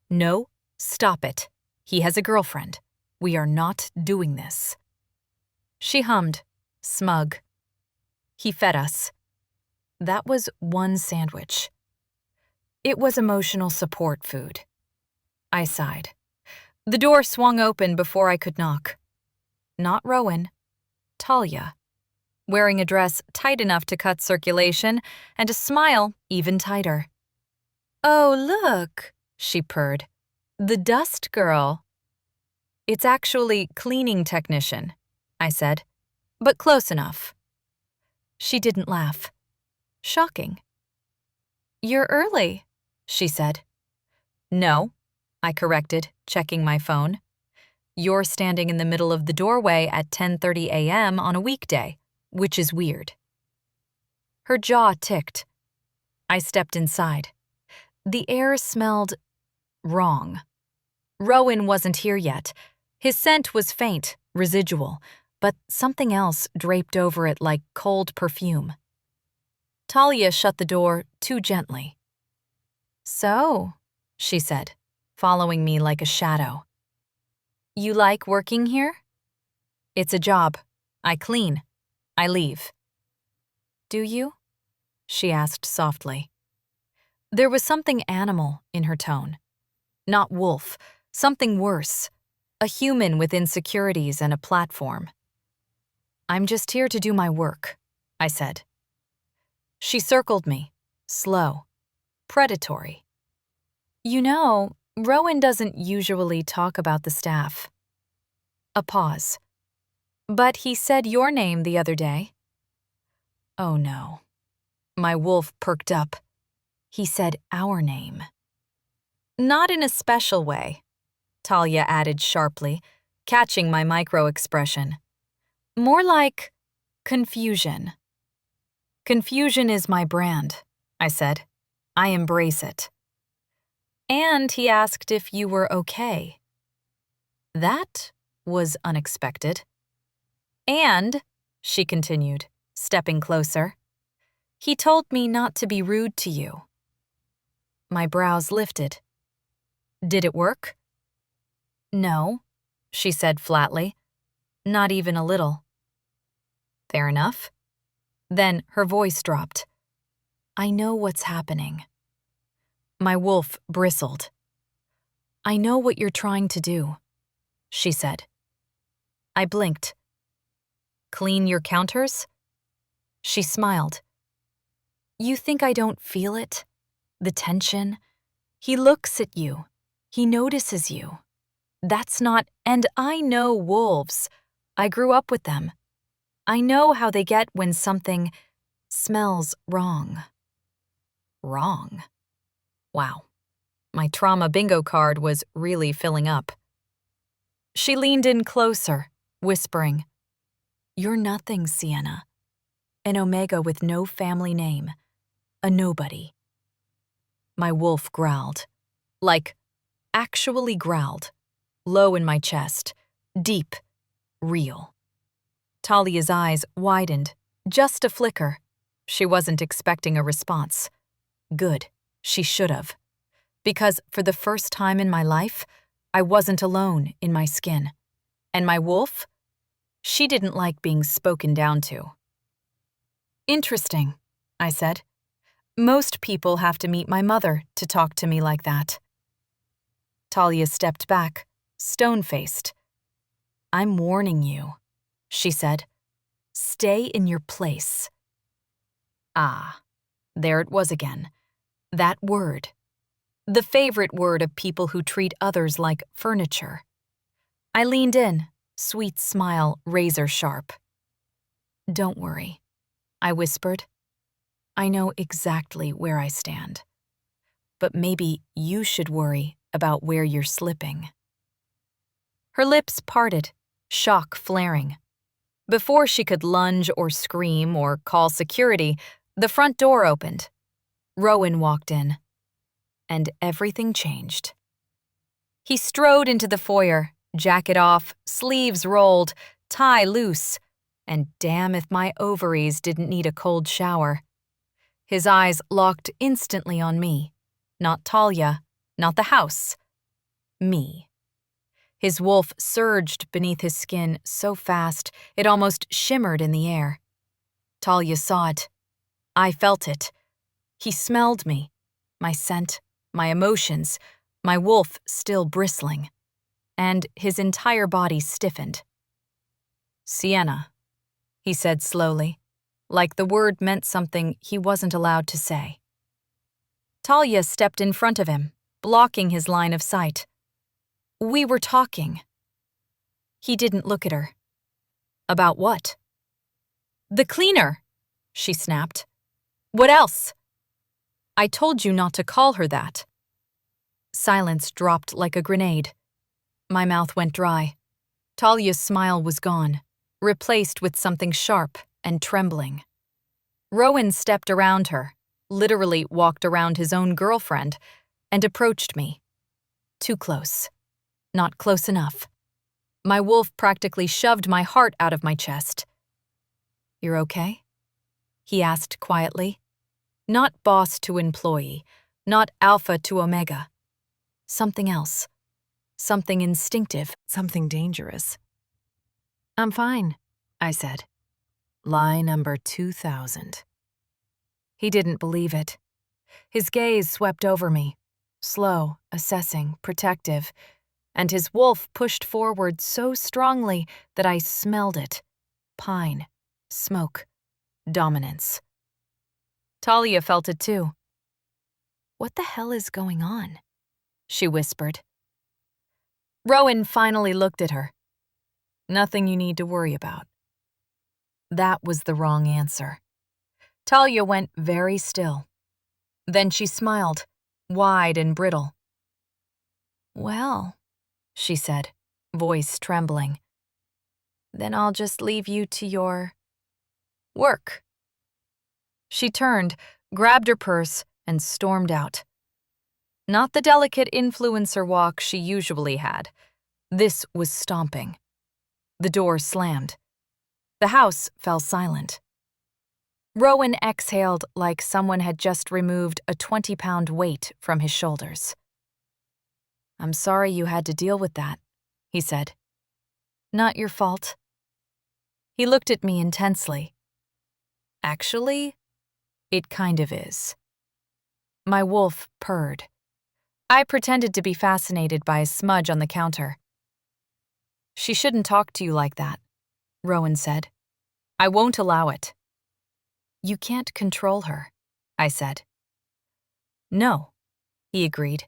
"No, stop it. He has a girlfriend. We are not doing this." She hummed, smug. He fed us. That was 1 sandwich. It was emotional support food. I sighed. The door swung open before I could knock. Not Rowan. Talia, wearing a dress tight enough to cut circulation and a smile even tighter. "Oh, look," she purred. "The dust girl." "It's actually cleaning technician," I said, "but close enough." She didn't laugh. Shocking. "You're early," she said. "No," I corrected, checking my phone. "You're standing in the middle of the doorway at 10:30 a.m. on a weekday, which is weird." Her jaw ticked. I stepped inside. The air smelled wrong. Rowan wasn't here yet. His scent was faint, residual, but something else draped over it like cold perfume. Talia shut the door too gently. "So," she said, following me like a shadow. "You like working here?" "It's a job. I clean. I leave." "Do you?" she asked softly. There was something animal in her tone. Not wolf, something worse. A human with insecurities and a platform. "I'm just here to do my work," I said. She circled me, slow, predatory. "You know, Rowan doesn't usually talk about the staff." A pause. "But he said your name the other day." Oh no. My wolf perked up. He said our name. "Not in a special way," Talia added sharply, catching my micro-expression. "More like confusion." "Confusion is my brand," I said. "I embrace it." "And he asked if you were okay." That was unexpected. "And," she continued, stepping closer, "he told me not to be rude to you." My brows lifted. "Did it work?" "No," she said flatly. "Not even a little." "Fair enough." Then her voice dropped. "I know what's happening." My wolf bristled. "I know what you're trying to do," she said. I blinked. "Clean your counters?" She smiled. "You think I don't feel it? The tension? He looks at you. He notices you. That's not, and I know wolves. I grew up with them. I know how they get when something smells wrong." Wrong? Wow. My trauma bingo card was really filling up. She leaned in closer, whispering, "You're nothing, Sienna. An omega with no family name. A nobody." My wolf growled. Like, actually growled. Low in my chest. Deep. Real. Talia's eyes widened. Just a flicker. She wasn't expecting a response. Good. She should have. Because for the first time in my life, I wasn't alone in my skin. And my wolf? She didn't like being spoken down to. Interesting, I said. Most people have to meet my mother to talk to me like that. Talia stepped back, stone-faced. I'm warning you, she said. Stay in your place. Ah, there it was again. That word. The favorite word of people who treat others like furniture. I leaned in, sweet smile razor sharp. Don't worry, I whispered. I know exactly where I stand. But maybe you should worry about where you're slipping. Her lips parted, shock flaring. Before she could lunge or scream or call security, the front door opened. Rowan walked in. And everything changed. He strode into the foyer, jacket off, sleeves rolled, tie loose, and damn if my ovaries didn't need a cold shower. His eyes locked instantly on me. Not Talia, not the house. Me. His wolf surged beneath his skin so fast it almost shimmered in the air. Talia saw it. I felt it. He smelled me, my scent, my emotions, my wolf still bristling. And his entire body stiffened. Sienna, he said slowly, like the word meant something he wasn't allowed to say. Talia stepped in front of him, blocking his line of sight. We were talking. He didn't look at her. About what? The cleaner, she snapped. What else? I told you not to call her that. Silence dropped like a grenade. My mouth went dry. Talia's smile was gone, replaced with something sharp and trembling. Rowan stepped around her, literally walked around his own girlfriend, and approached me. Too close. Not close enough. My wolf practically shoved my heart out of my chest. You're okay? He asked quietly. Not boss to employee, not alpha to omega. Something else. Something instinctive, something dangerous. I'm fine, I said. Lie number 2000. He didn't believe it. His gaze swept over me, slow, assessing, protective, and his wolf pushed forward so strongly that I smelled it. Pine, smoke, dominance. Talia felt it too. What the hell is going on? She whispered. Rowan finally looked at her. Nothing you need to worry about. That was the wrong answer. Talia went very still. Then she smiled, wide and brittle. Well, she said, voice trembling. Then I'll just leave you to your work. She turned, grabbed her purse, and stormed out. Not the delicate influencer walk she usually had. This was stomping. The door slammed. The house fell silent. Rowan exhaled like someone had just removed a 20-pound weight from his shoulders. I'm sorry you had to deal with that, he said. Not your fault. He looked at me intensely. Actually, it kind of is. My wolf purred. I pretended to be fascinated by a smudge on the counter. She shouldn't talk to you like that, Rowan said. I won't allow it. You can't control her, I said. No, he agreed.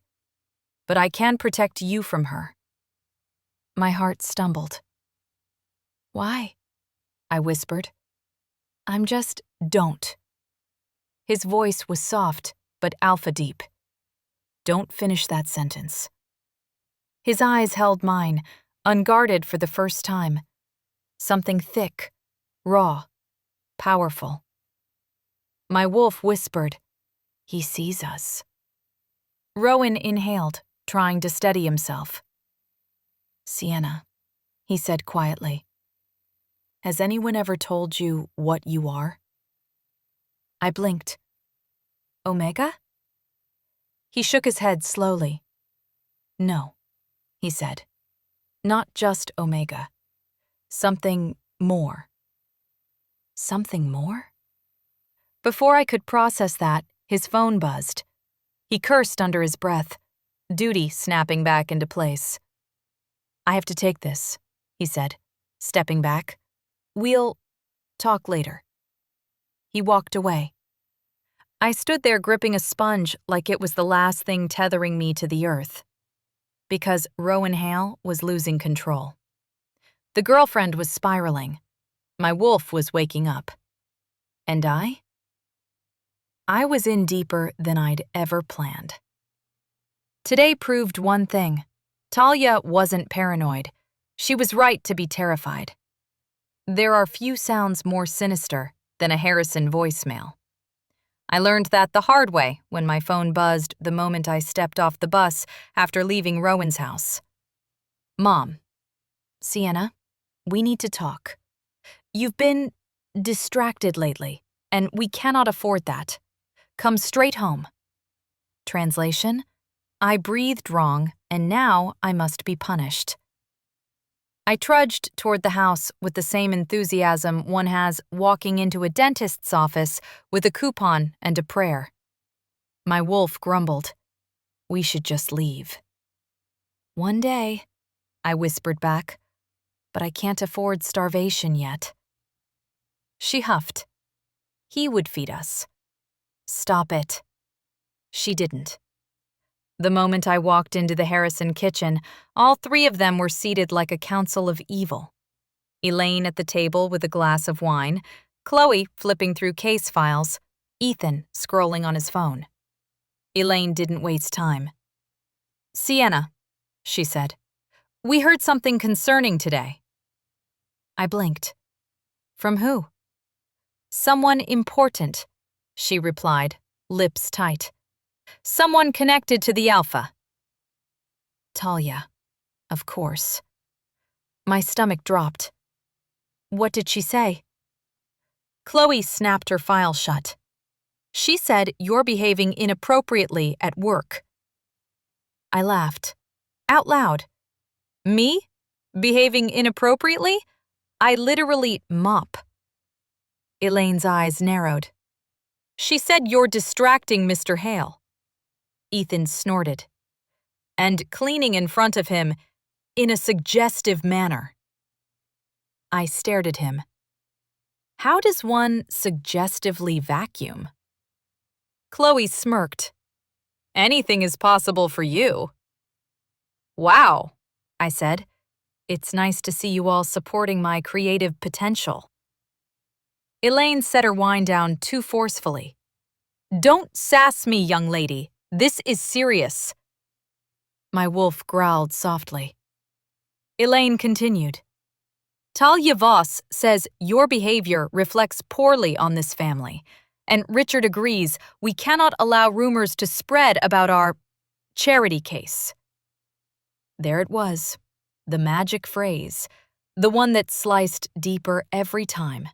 But I can protect you from her. My heart stumbled. Why? I whispered. I'm just don't. His voice was soft, but alpha deep. Don't finish that sentence. His eyes held mine, unguarded for the first time. Something thick, raw, powerful. My wolf whispered, he sees us. Rowan inhaled, trying to steady himself. Sienna, he said quietly. Has anyone ever told you what you are? I blinked. Omega? He shook his head slowly. No, he said. Not just Omega. Something more. Something more? Before I could process that, his phone buzzed. He cursed under his breath, duty snapping back into place. "I have to take this," he said, stepping back. "We'll talk later." He walked away. I stood there gripping a sponge like it was the last thing tethering me to the earth. Because Rowan Hale was losing control. The girlfriend was spiraling. My wolf was waking up. And I was in deeper than I'd ever planned. Today proved one thing. Talia wasn't paranoid. She was right to be terrified. There are few sounds more sinister than a Harrison voicemail. I learned that the hard way when my phone buzzed the moment I stepped off the bus after leaving Rowan's house. "Mom, Sienna, we need to talk. You've been distracted lately, and we cannot afford that. Come straight home." Translation: I breathed wrong, and now I must be punished. I trudged toward the house with the same enthusiasm one has walking into a dentist's office with a coupon and a prayer. My wolf grumbled. "We should just leave." "One day," I whispered back, "but I can't afford starvation yet." She huffed. "He would feed us." "Stop it." She didn't. The moment I walked into the Harrison kitchen, all three of them were seated like a council of evil. Elaine at the table with a glass of wine, Chloe flipping through case files, Ethan scrolling on his phone. Elaine didn't waste time. "Sienna," she said, "we heard something concerning today." I blinked. "From who?" "Someone important," she replied, lips tight. "Someone connected to the Alpha." Talia, of course. My stomach dropped. "What did she say?" Chloe snapped her file shut. "She said you're behaving inappropriately at work." I laughed. Out loud. "Me? Behaving inappropriately? I literally mop." Elaine's eyes narrowed. "She said you're distracting Mr. Hale." Ethan snorted. "And cleaning in front of him in a suggestive manner." I stared at him. How does one suggestively vacuum? Chloe smirked. "Anything is possible for you." "Wow," I said. "It's nice to see you all supporting my creative potential." Elaine set her wine down too forcefully. "Don't sass me, young lady. This is serious." My wolf growled softly. Elaine continued. "Talia Voss says your behavior reflects poorly on this family, and Richard agrees we cannot allow rumors to spread about our charity case." There it was, the magic phrase, the one that sliced deeper every time.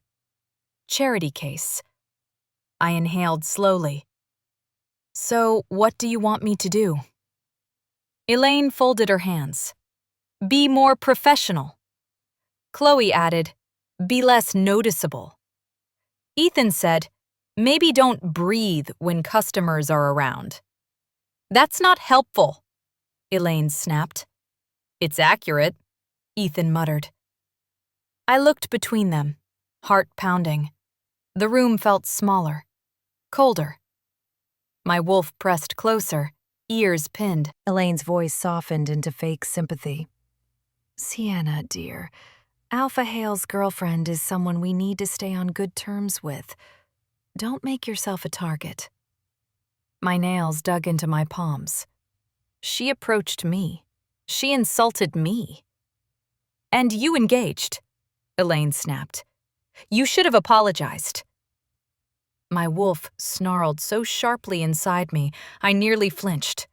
Charity case. I inhaled slowly. "So, what do you want me to do?" Elaine folded her hands. "Be more professional." Chloe added, "Be less noticeable." Ethan said, "Maybe don't breathe when customers are around." "That's not helpful," Elaine snapped. "It's accurate," Ethan muttered. I looked between them, heart pounding. The room felt smaller, colder. My wolf pressed closer, ears pinned. Elaine's voice softened into fake sympathy. "Sienna, dear, Alpha Hale's girlfriend is someone we need to stay on good terms with. Don't make yourself a target." My nails dug into my palms. She approached me. She insulted me. "And you engaged," Elaine snapped. "You should have apologized." My wolf snarled so sharply inside me, I nearly flinched.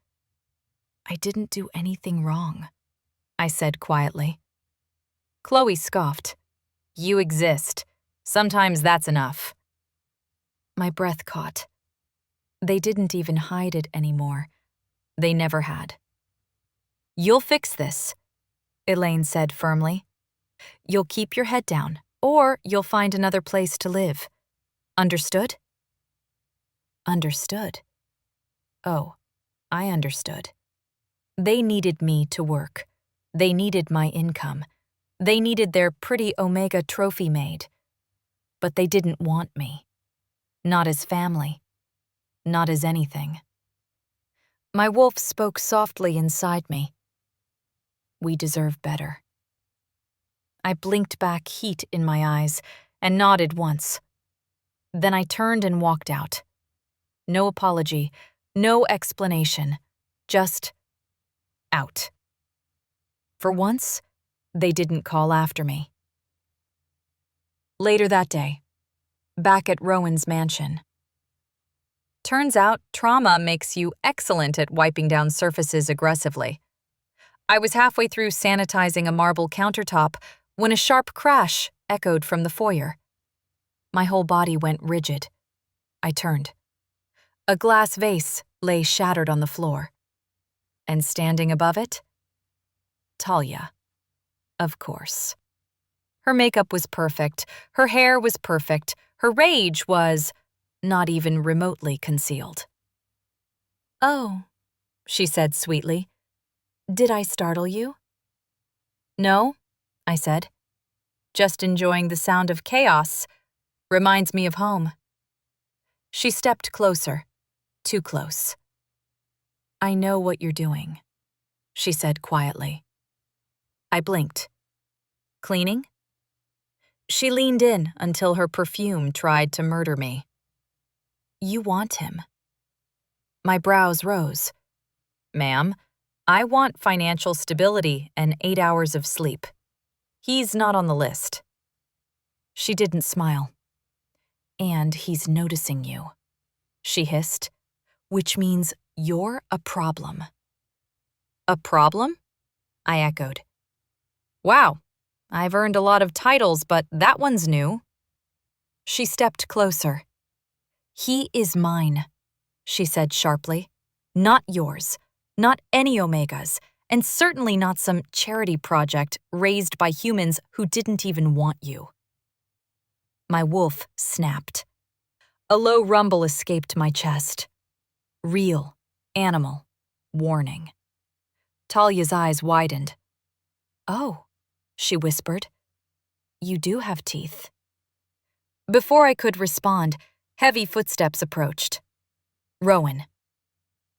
"I didn't do anything wrong," I said quietly. Chloe scoffed. "You exist. Sometimes that's enough." My breath caught. They didn't even hide it anymore. They never had. "You'll fix this," Elaine said firmly. You'll keep your head down, or you'll find another place to live. Understood? Understood. Oh, I understood. They needed me to work. They needed my income. They needed their pretty Omega trophy maid. But they didn't want me. Not as family. Not as anything. My wolf spoke softly inside me. We deserve better. I blinked back heat in my eyes and nodded once. Then I turned and walked out. No apology, no explanation, just out. For once, they didn't call after me. Later that day, back at Rowan's mansion. Turns out trauma makes you excellent at wiping down surfaces aggressively. I was halfway through sanitizing a marble countertop when a sharp crash echoed from the foyer. My whole body went rigid. I turned. A glass vase lay shattered on the floor. And standing above it? Talia. Of course. Her makeup was perfect, her hair was perfect, her rage was not even remotely concealed. "Oh," she said sweetly. "Did I startle you?" "No," I said. "Just enjoying the sound of chaos. Reminds me of home." She stepped closer, too close. "I know what you're doing," she said quietly. I blinked. "Cleaning?" She leaned in until her perfume tried to murder me. "You want him." My brows rose. "Ma'am, I want financial stability and 8 hours of sleep. He's not on the list." She didn't smile. "And he's noticing you," she hissed, "which means you're a problem." "A problem?" I echoed. "Wow, I've earned a lot of titles, but that one's new." She stepped closer. "He is mine," she said sharply. "Not yours, not any Omegas, and certainly not some charity project raised by humans who didn't even want you." My wolf snapped. A low rumble escaped my chest. Real, animal, warning. Talia's eyes widened. "Oh," she whispered. "You do have teeth." Before I could respond, heavy footsteps approached. Rowan.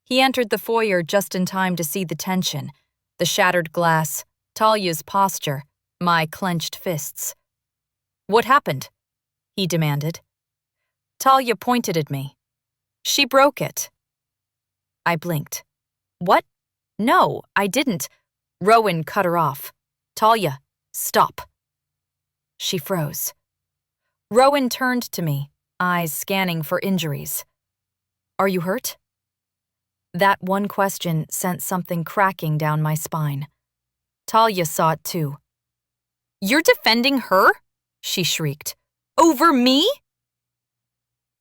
He entered the foyer just in time to see the tension, the shattered glass, Talia's posture, my clenched fists. "What happened?" he demanded. Talia pointed at me. "She broke it." I blinked. "What? No, I didn't." Rowan cut her off. "Talia, stop." She froze. Rowan turned to me, eyes scanning for injuries. "Are you hurt?" That one question sent something cracking down my spine. Talia saw it too. "You're defending her?" she shrieked. "Over me?"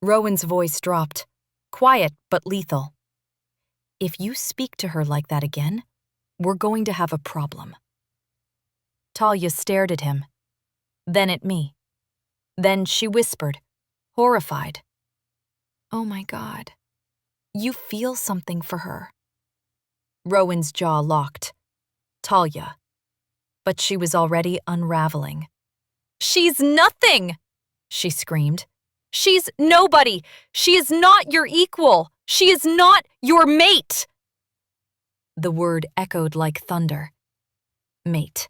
Rowan's voice dropped, quiet but lethal. "If you speak to her like that again, we're going to have a problem." Talia stared at him, then at me. Then she whispered, horrified. "Oh my God, you feel something for her." Rowan's jaw locked. Talia. But she was already unraveling. "She's nothing!" she screamed. "She's nobody! She is not your equal! She is not your mate!" The word echoed like thunder. Mate.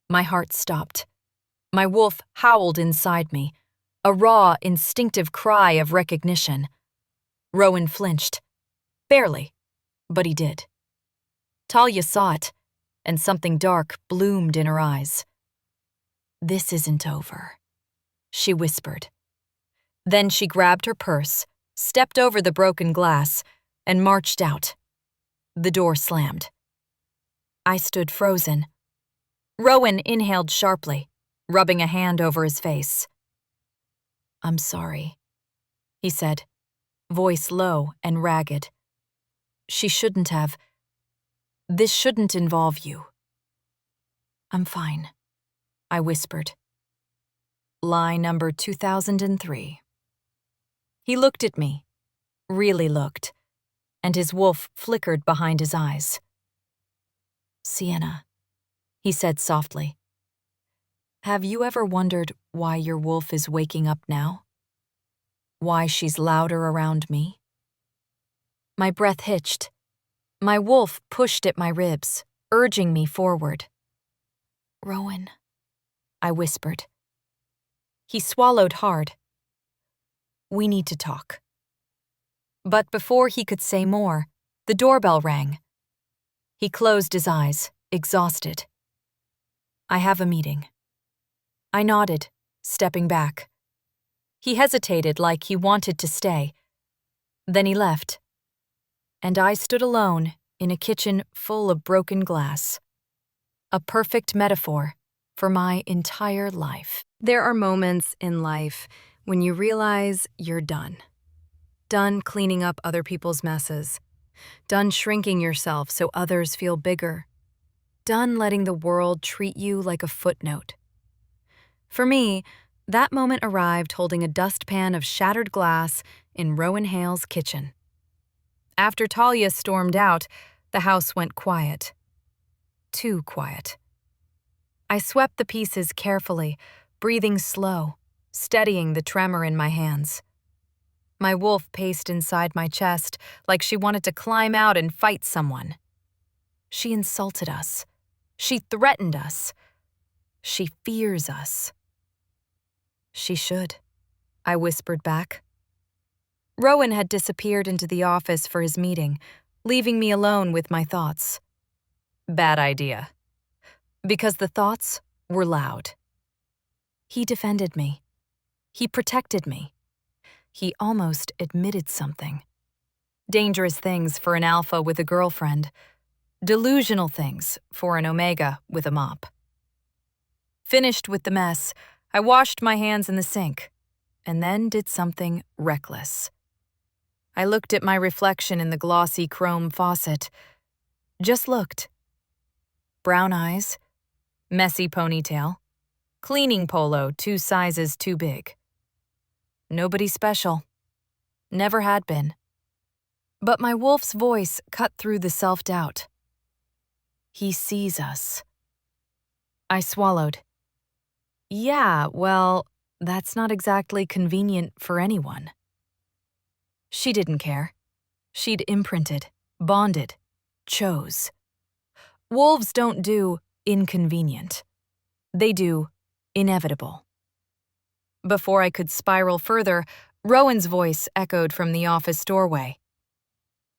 My heart stopped. My wolf howled inside me, a raw, instinctive cry of recognition. Rowan flinched. Barely, but he did. Talia saw it, and something dark bloomed in her eyes. "This isn't over," she whispered. Then she grabbed her purse, stepped over the broken glass, and marched out. The door slammed. I stood frozen. Rowan inhaled sharply, rubbing a hand over his face. "I'm sorry," he said, voice low and ragged. "She shouldn't have. This shouldn't involve you." "I'm fine." I whispered. Lie number 2003. He looked at me, really looked, and his wolf flickered behind his eyes. Sienna, he said softly. Have you ever wondered why your wolf is waking up now? Why she's louder around me? My breath hitched. My wolf pushed at my ribs, urging me forward. Rowan, I whispered. He swallowed hard. We need to talk. But before he could say more, the doorbell rang. He closed his eyes, exhausted. I have a meeting. I nodded, stepping back. He hesitated like he wanted to stay. Then he left. And I stood alone in a kitchen full of broken glass. A perfect metaphor for my entire life. There are moments in life when you realize you're done. Done cleaning up other people's messes. Done shrinking yourself so others feel bigger. Done letting the world treat you like a footnote. For me, that moment arrived holding a dustpan of shattered glass in Rowan Hale's kitchen. After Talia stormed out, the house went quiet. Too quiet. I swept the pieces carefully, breathing slow, steadying the tremor in my hands. My wolf paced inside my chest like she wanted to climb out and fight someone. She insulted us. She threatened us. She fears us. She should, I whispered back. Rowan had disappeared into the office for his meeting, leaving me alone with my thoughts. Bad idea. Because the thoughts were loud. He defended me. He protected me. He almost admitted something. Dangerous things for an alpha with a girlfriend. Delusional things for an omega with a mop. Finished with the mess, I washed my hands in the sink, and then did something reckless. I looked at my reflection in the glossy chrome faucet. Just looked. Brown eyes, messy ponytail, cleaning polo 2 sizes too big. Nobody special. Never had been. But my wolf's voice cut through the self-doubt. He sees us. I swallowed. Yeah, well, that's not exactly convenient for anyone. She didn't care. She'd imprinted, bonded, chose. Wolves don't do inconvenient. They do inevitable. Before I could spiral further, Rowan's voice echoed from the office doorway.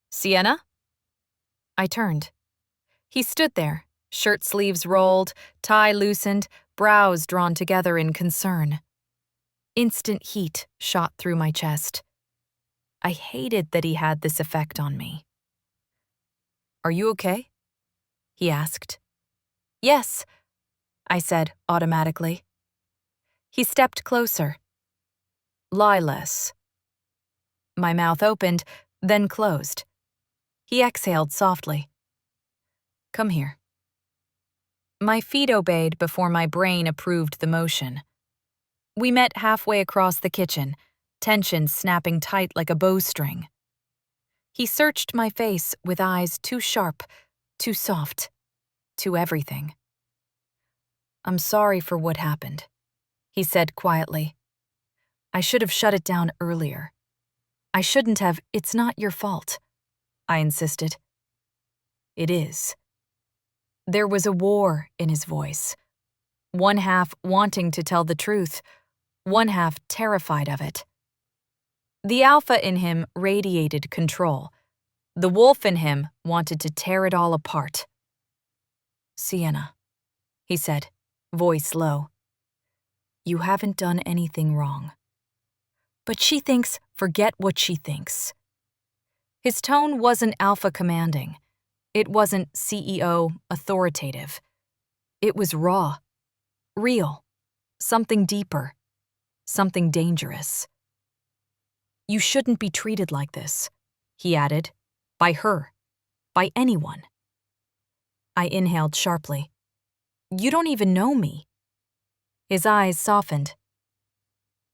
Sienna? I turned. He stood there, shirt sleeves rolled, tie loosened, brows drawn together in concern. Instant heat shot through my chest. I hated that he had this effect on me. Are you okay? He asked. Yes, I said automatically. He stepped closer. Lie less. My mouth opened, then closed. He exhaled softly. Come here. My feet obeyed before my brain approved the motion. We met halfway across the kitchen, tension snapping tight like a bowstring. He searched my face with eyes too sharp, too soft, too everything. I'm sorry for what happened, he said quietly. I should have shut it down earlier. I shouldn't have. It's not your fault, I insisted. It is. There was a war in his voice. One half wanting to tell the truth, one half terrified of it. The alpha in him radiated control. The wolf in him wanted to tear it all apart. Sienna, he said, voice low. You haven't done anything wrong. But she thinks, forget what she thinks. His tone wasn't alpha commanding. It wasn't CEO authoritative. It was raw, real, something deeper, something dangerous. You shouldn't be treated like this, he added, by her, by anyone. I inhaled sharply. You don't even know me. His eyes softened.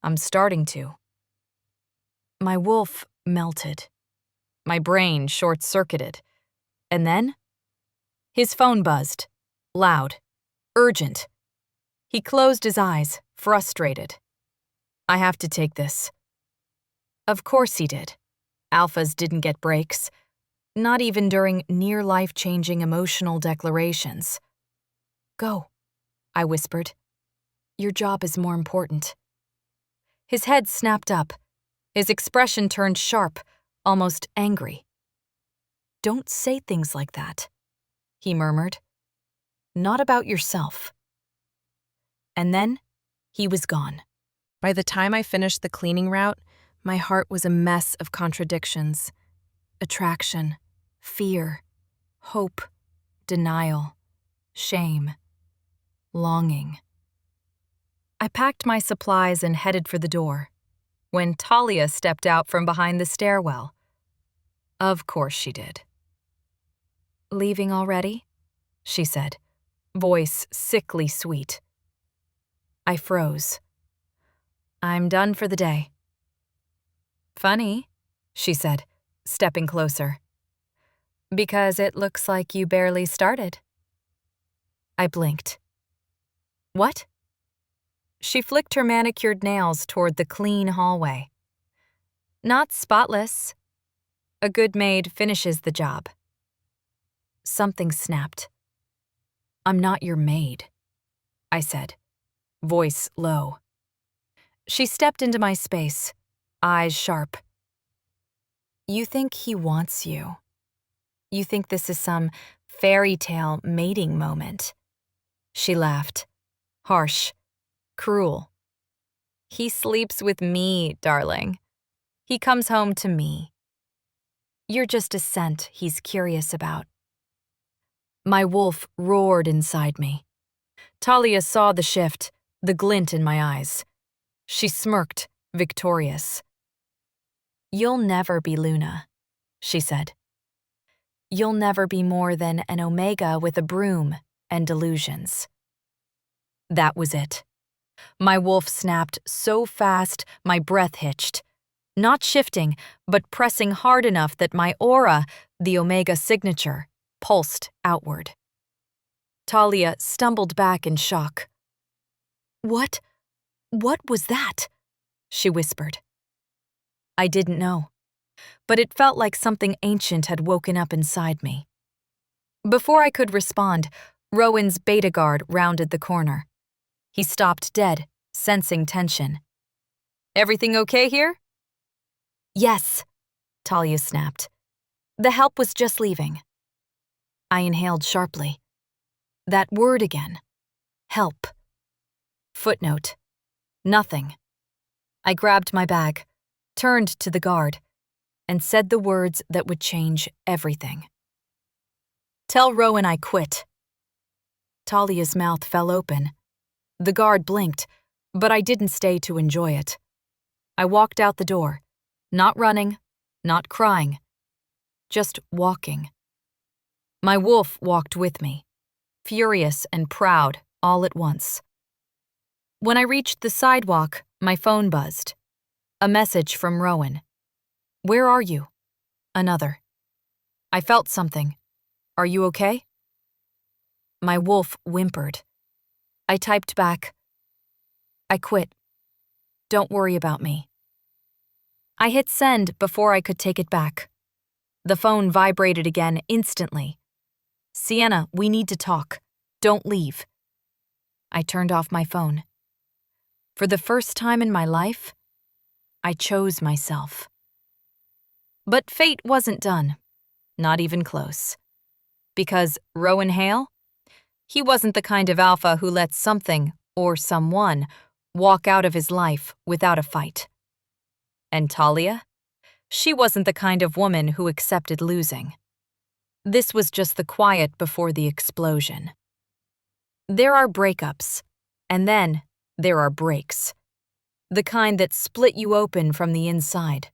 I'm starting to. My wolf melted. My brain short-circuited. And then? His phone buzzed. Loud. Urgent. He closed his eyes, frustrated. I have to take this. Of course he did. Alphas didn't get breaks. Not even during near-life-changing emotional declarations. Go, I whispered. Your job is more important. His head snapped up. His expression turned sharp, almost angry. Don't say things like that, he murmured. Not about yourself. And then he was gone. By the time I finished the cleaning route, my heart was a mess of contradictions. Attraction, fear, hope, denial, shame, longing. I packed my supplies and headed for the door, when Talia stepped out from behind the stairwell. Of course she did. Leaving already? She said, voice sickly sweet. I froze. I'm done for the day. Funny, she said, stepping closer. Because it looks like you barely started. I blinked. What? She flicked her manicured nails toward the clean hallway. Not spotless. A good maid finishes the job. Something snapped. I'm not your maid, I said, voice low. She stepped into my space, eyes sharp. You think he wants you. You think this is some fairy tale mating moment. She laughed, harsh, cruel. He sleeps with me, darling. He comes home to me. You're just a scent he's curious about. My wolf roared inside me. Talia saw the shift, the glint in my eyes. She smirked, victorious. You'll never be Luna, she said. You'll never be more than an omega with a broom and delusions. That was it. My wolf snapped so fast my breath hitched, not shifting, but pressing hard enough that my aura, the omega signature, pulsed outward. Talia stumbled back in shock. What was that? She whispered. I didn't know, but it felt like something ancient had woken up inside me. Before I could respond, Rowan's beta guard rounded the corner. He stopped dead, sensing tension. Everything okay here? Yes, Talia snapped. The help was just leaving. I inhaled sharply. That word again. Help. Footnote. Nothing. I grabbed my bag, turned to the guard, and said the words that would change everything. Tell Rowan I quit. Talia's mouth fell open. The guard blinked, but I didn't stay to enjoy it. I walked out the door, not running, not crying, just walking. My wolf walked with me, furious and proud all at once. When I reached the sidewalk, my phone buzzed. A message from Rowan. Where are you? Another. I felt something. Are you okay? My wolf whimpered. I typed back. I quit. Don't worry about me. I hit send before I could take it back. The phone vibrated again instantly. Sienna, we need to talk. Don't leave. I turned off my phone. For the first time in my life, I chose myself. But fate wasn't done. Not even close. Because Rowan Hale? He wasn't the kind of alpha who lets something, or someone, walk out of his life without a fight. And Talia? She wasn't the kind of woman who accepted losing. This was just the quiet before the explosion. There are breakups, and then there are breaks. The kind that split you open from the inside.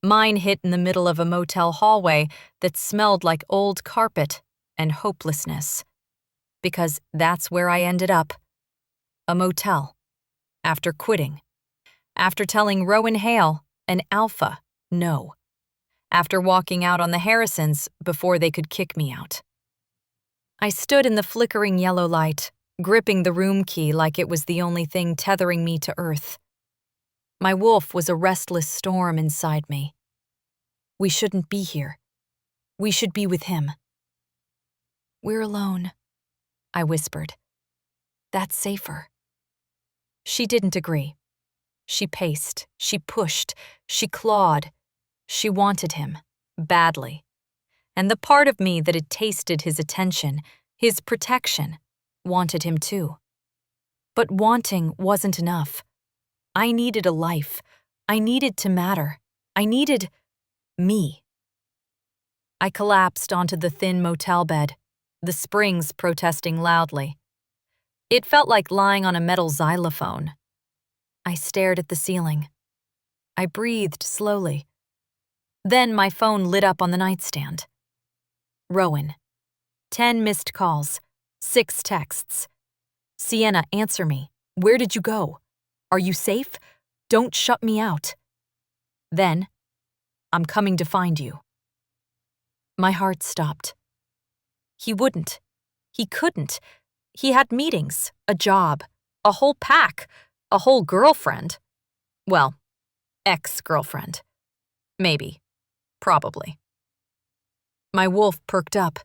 Mine hit in the middle of a motel hallway that smelled like old carpet and hopelessness. Because that's where I ended up. a motel, after quitting, after telling Rowan Hale, an alpha, no, after walking out on the Harrisons before they could kick me out. I stood in the flickering yellow light, gripping the room key like it was the only thing tethering me to earth. My wolf was a restless storm inside me. We shouldn't be here. We should be with him. We're alone, I whispered. That's safer. She didn't agree. She paced, she pushed, she clawed. She wanted him, badly. And the part of me that had tasted his attention, his protection, wanted him too. But wanting wasn't enough. I needed a life. I needed to matter. I needed me. I collapsed onto the thin motel bed, the springs protesting loudly. It felt like lying on a metal xylophone. I stared at the ceiling. I breathed slowly. Then my phone lit up on the nightstand. Rowan. 10 missed calls. 6 texts. Sienna, answer me. Where did you go? Are you safe? Don't shut me out. Then, I'm coming to find you. My heart stopped. He wouldn't. He couldn't. He had meetings, a job, a whole pack, a whole girlfriend. Well, ex-girlfriend. Maybe. Probably. My wolf perked up.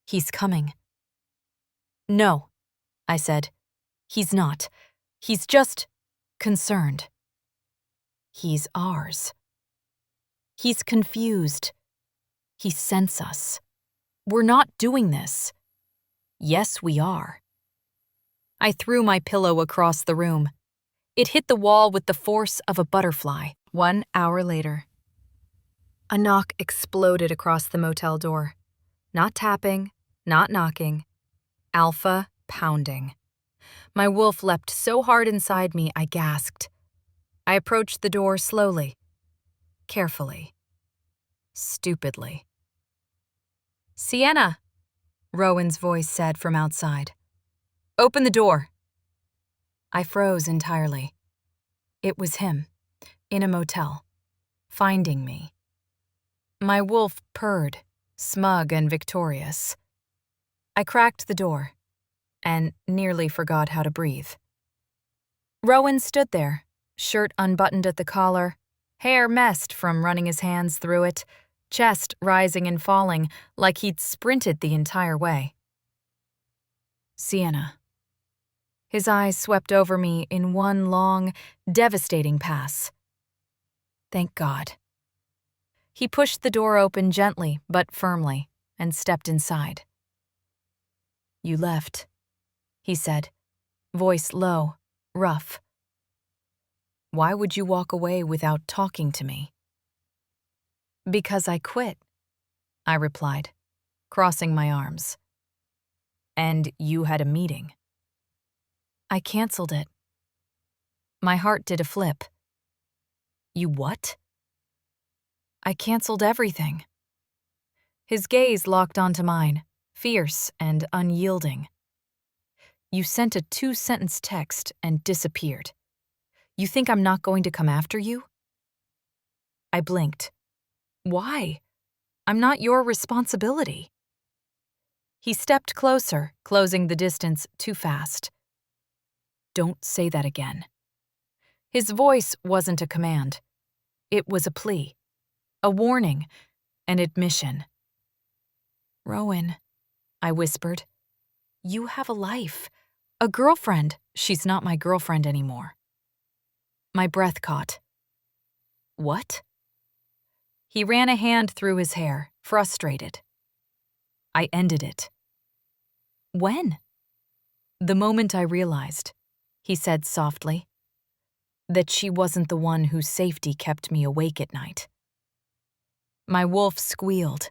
He's coming. No, I said. He's not. He's just concerned. He's ours. He's confused. He scents us. We're not doing this. Yes, we are. I threw my pillow across the room. It hit the wall with the force of a butterfly. 1 hour later. A knock exploded across the motel door. Not tapping, not knocking. Alpha pounding. My wolf leapt so hard inside me, I gasped. I approached the door slowly, carefully, stupidly. Sienna, Rowan's voice said from outside. Open the door. I froze entirely. It was him, in a motel, finding me. My wolf purred, smug and victorious. I cracked the door and nearly forgot how to breathe. Rowan stood there, shirt unbuttoned at the collar, hair messed from running his hands through it, chest rising and falling like he'd sprinted the entire way. Sienna. His eyes swept over me in one long, devastating pass. Thank God. He pushed the door open gently but firmly and stepped inside. You left, he said, voice low, rough. Why would you walk away without talking to me? Because I quit, I replied, crossing my arms. And you had a meeting. I canceled it. My heart did a flip. You what? I canceled everything. His gaze locked onto mine, fierce and unyielding. You sent a 2-sentence text and disappeared. You think I'm not going to come after you? I blinked. Why? I'm not your responsibility. He stepped closer, closing the distance too fast. Don't say that again. His voice wasn't a command. It was a plea, a warning, an admission. Rowan, I whispered, you have a life, a girlfriend. She's not my girlfriend anymore. My breath caught. What? He ran a hand through his hair, frustrated. I ended it. When? The moment I realized, he said softly, that she wasn't the one whose safety kept me awake at night. My wolf squealed.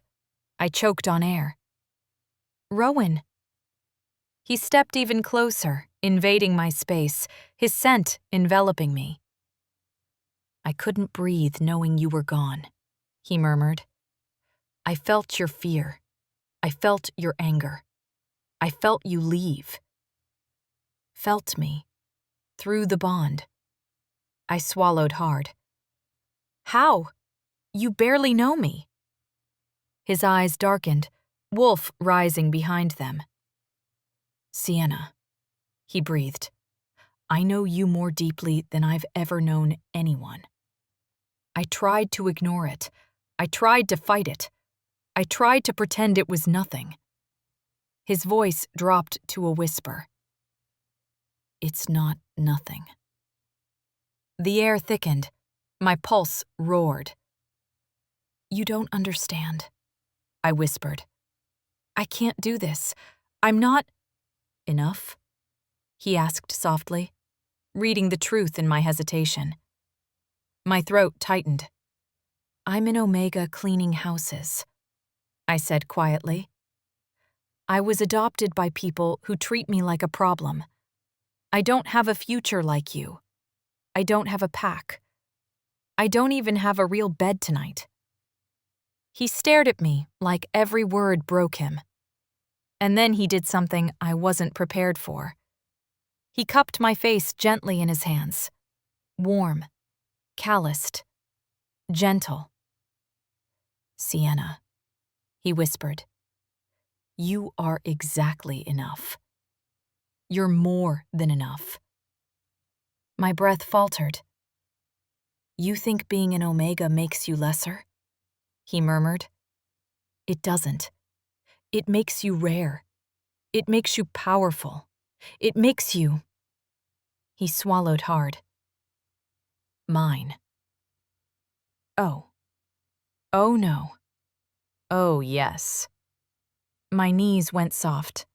I choked on air. Rowan. He stepped even closer, invading my space, his scent enveloping me. I couldn't breathe knowing you were gone, he murmured. I felt your fear. I felt your anger. I felt you leave. Felt me through the bond. I swallowed hard. How? You barely know me. His eyes darkened, wolf rising behind them. Sienna, he breathed. I know you more deeply than I've ever known anyone. I tried to ignore it. I tried to fight it. I tried to pretend it was nothing. His voice dropped to a whisper. It's not nothing. The air thickened. My pulse roared. You don't understand, I whispered. I can't do this. I'm not… Enough? He asked softly, reading the truth in my hesitation. My throat tightened. I'm in Omega cleaning houses, I said quietly. I was adopted by people who treat me like a problem. I don't have a future like you. I don't have a pack. I don't even have a real bed tonight. He stared at me like every word broke him. And then he did something I wasn't prepared for. He cupped my face gently in his hands. Warm, calloused, gentle. Sienna, he whispered. You are exactly enough. You're more than enough. My breath faltered. You think being an Omega makes you lesser? He murmured. It doesn't. It makes you rare. It makes you powerful. It makes you… He swallowed hard. Mine. Oh. Oh no. Oh yes. My knees went soft.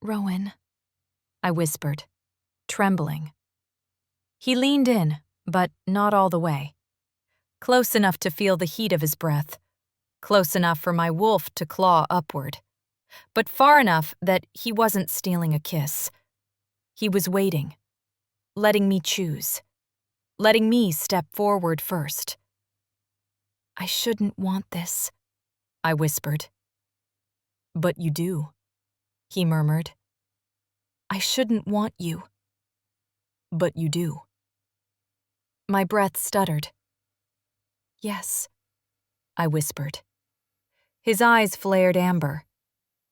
Rowan, I whispered, trembling. He leaned in, but not all the way. Close enough to feel the heat of his breath, close enough for my wolf to claw upward, but far enough that he wasn't stealing a kiss. He was waiting, letting me choose, letting me step forward first. I shouldn't want this, I whispered. But you do, he murmured. I shouldn't want you. But you do. My breath stuttered. Yes, I whispered. His eyes flared amber.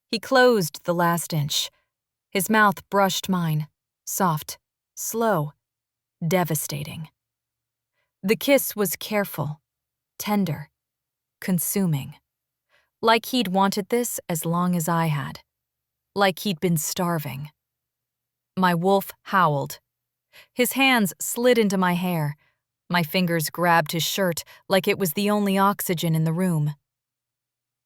He closed the last inch. His mouth brushed mine, soft, slow, devastating. The kiss was careful, tender, consuming. Like he'd wanted this as long as I had. Like he'd been starving. My wolf howled. His hands slid into my hair. My fingers grabbed his shirt like it was the only oxygen in the room.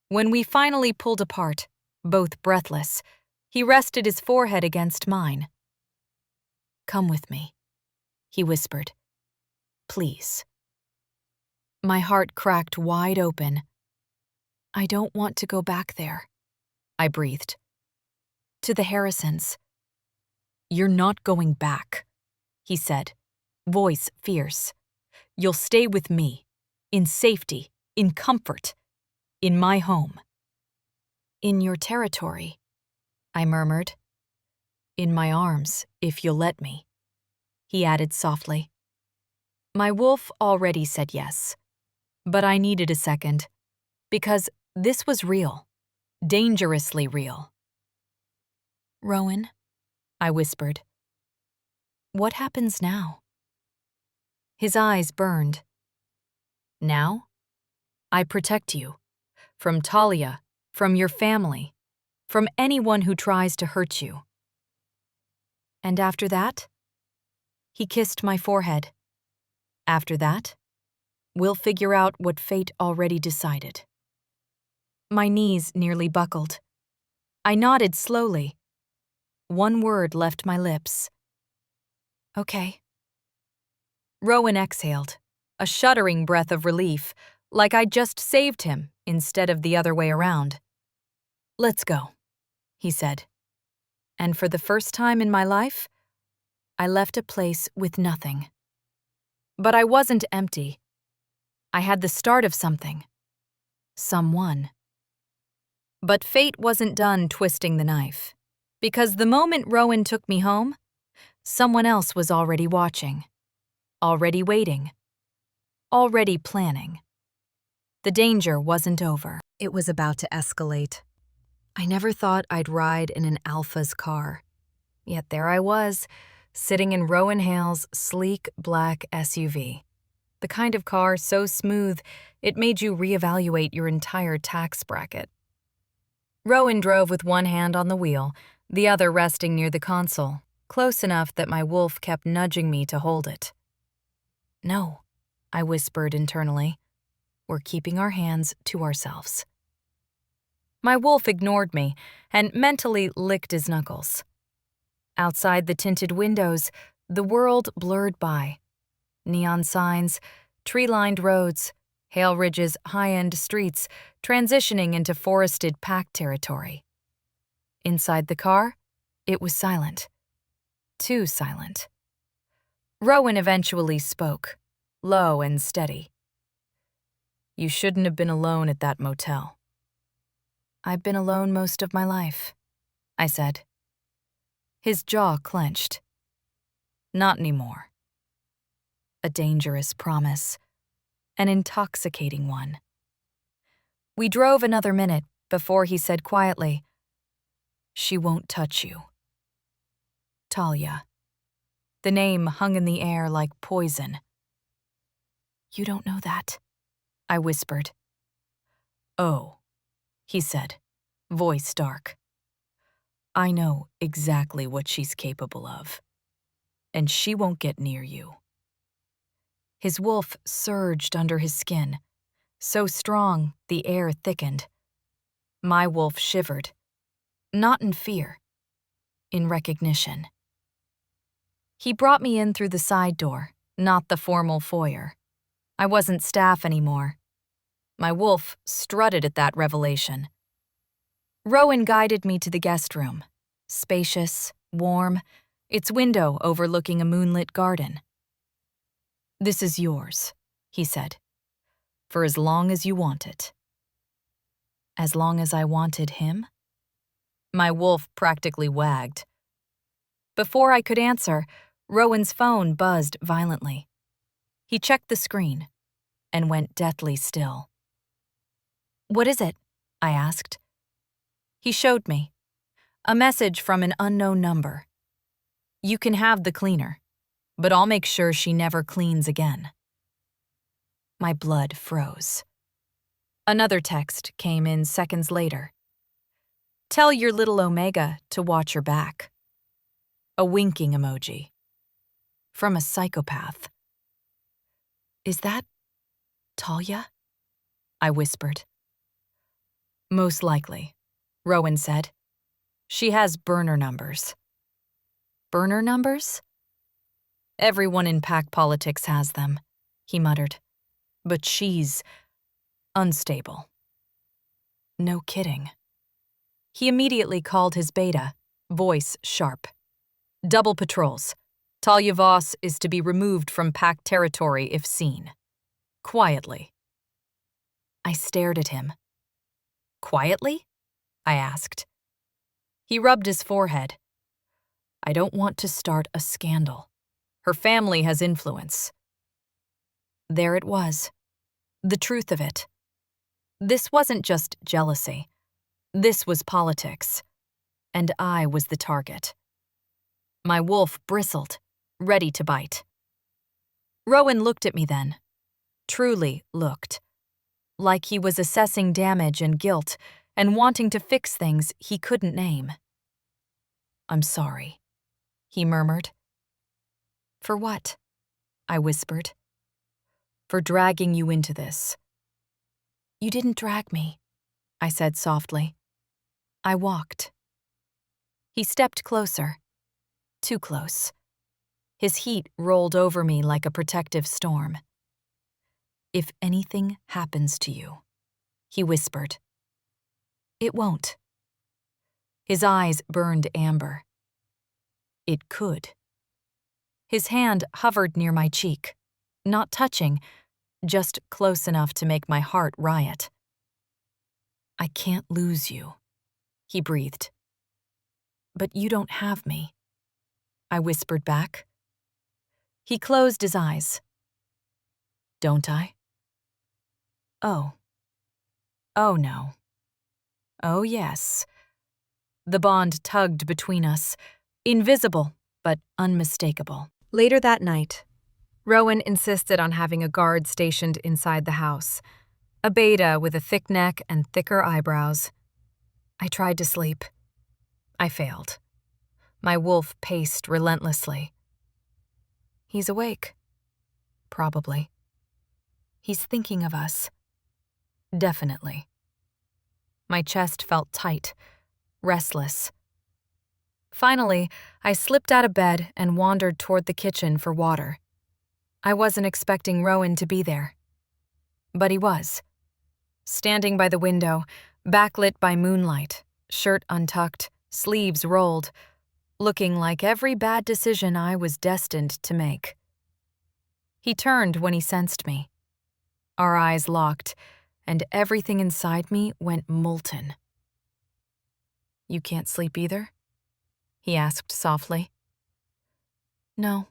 When we finally pulled apart, both breathless, he rested his forehead against mine. Come with me, he whispered. Please. My heart cracked wide open. I don't want to go back there, I breathed. To the Harrisons. You're not going back, he said, voice fierce. You'll stay with me, in safety, in comfort, in my home. In your territory, I murmured. In my arms, if you'll let me, he added softly. My wolf already said yes, but I needed a second, because this was real, dangerously real. Rowan, I whispered. What happens now? His eyes burned. Now? I protect you. From Talia, from your family, from anyone who tries to hurt you. And after that? He kissed my forehead. After that, we'll figure out what fate already decided. My knees nearly buckled. I nodded slowly. One word left my lips. Okay. Rowan exhaled, a shuddering breath of relief, like I'd just saved him instead of the other way around. Let's go, he said. And for the first time in my life, I left a place with nothing. But I wasn't empty. I had the start of something. Someone. But fate wasn't done twisting the knife, because the moment Rowan took me home, Someone else was already watching, already waiting, already planning. The danger wasn't over. It was about to escalate. I never thought I'd ride in an Alpha's car. Yet there I was, sitting in Rowan Hale's sleek black SUV. The kind of car so smooth, it made you reevaluate your entire tax bracket. Rowan drove with one hand on the wheel, the other resting near the console, close enough that my wolf kept nudging me to hold it. "No," I whispered internally. "We're keeping our hands to ourselves." My wolf ignored me and mentally licked his knuckles. Outside the tinted windows, the world blurred by. Neon signs, tree-lined roads, Hale Ridge's high-end streets transitioning into forested pack territory. Inside the car, it was silent. Too silent. Rowan eventually spoke, low and steady. "You shouldn't have been alone at that motel." "I've been alone most of my life," I said. His jaw clenched. "Not anymore." A dangerous promise. An intoxicating one. We drove another minute before he said quietly, "She won't touch you." Talia. The name hung in the air like poison. "You don't know that," I whispered. "Oh," he said, voice dark. "I know exactly what she's capable of, and she won't get near you." His wolf surged under his skin, so strong the air thickened. My wolf shivered, not in fear, in recognition. He brought me in through the side door, not the formal foyer. I wasn't staff anymore. My wolf strutted at that revelation. Rowan guided me to the guest room, spacious, warm, its window overlooking a moonlit garden. "This is yours," he said, "for as long as you want it." As long as I wanted him? My wolf practically wagged. Before I could answer, Rowan's phone buzzed violently. He checked the screen and went deathly still. "What is it?" I asked. He showed me. A message from an unknown number. "You can have the cleaner, but I'll make sure she never cleans again." My blood froze. Another text came in seconds later. "Tell your little Omega to watch her back." A winking emoji. From a psychopath. "Is that Talia?" I whispered. "Most likely," Rowan said. "She has burner numbers." "Burner numbers?" "Everyone in pack politics has them," he muttered. "But she's unstable." No kidding. He immediately called his beta, voice sharp. "Double patrols. Talia Voss is to be removed from pack territory if seen. Quietly." I stared at him. "Quietly?" I asked. He rubbed his forehead. "I don't want to start a scandal. Her family has influence." There it was. The truth of it. This wasn't just jealousy. This was politics. And I was the target. My wolf bristled, ready to bite. Rowan looked at me then. Truly looked. Like he was assessing damage and guilt and wanting to fix things he couldn't name. "I'm sorry," he murmured. "For what?" I whispered. "For dragging you into this." "You didn't drag me," I said softly. "I walked." He stepped closer. Too close. His heat rolled over me like a protective storm. "If anything happens to you," he whispered. "It won't." His eyes burned amber. "It could." His hand hovered near my cheek, not touching, just close enough to make my heart riot. "I can't lose you," he breathed. "But you don't have me." I whispered back. He closed his eyes. Don't I? Oh. Oh, no. Oh, yes. The bond tugged between us, invisible but unmistakable. Later that night, Rowan insisted on having a guard stationed inside the house, a beta with a thick neck and thicker eyebrows. I tried to sleep. I failed. My wolf paced relentlessly. He's awake. Probably. He's thinking of us. Definitely. My chest felt tight, restless. Finally, I slipped out of bed and wandered toward the kitchen for water. I wasn't expecting Rowan to be there. But he was. Standing by the window, backlit by moonlight, shirt untucked, sleeves rolled, looking like every bad decision I was destined to make. He turned when he sensed me. Our eyes locked, and everything inside me went molten. You can't sleep either? He asked softly. No.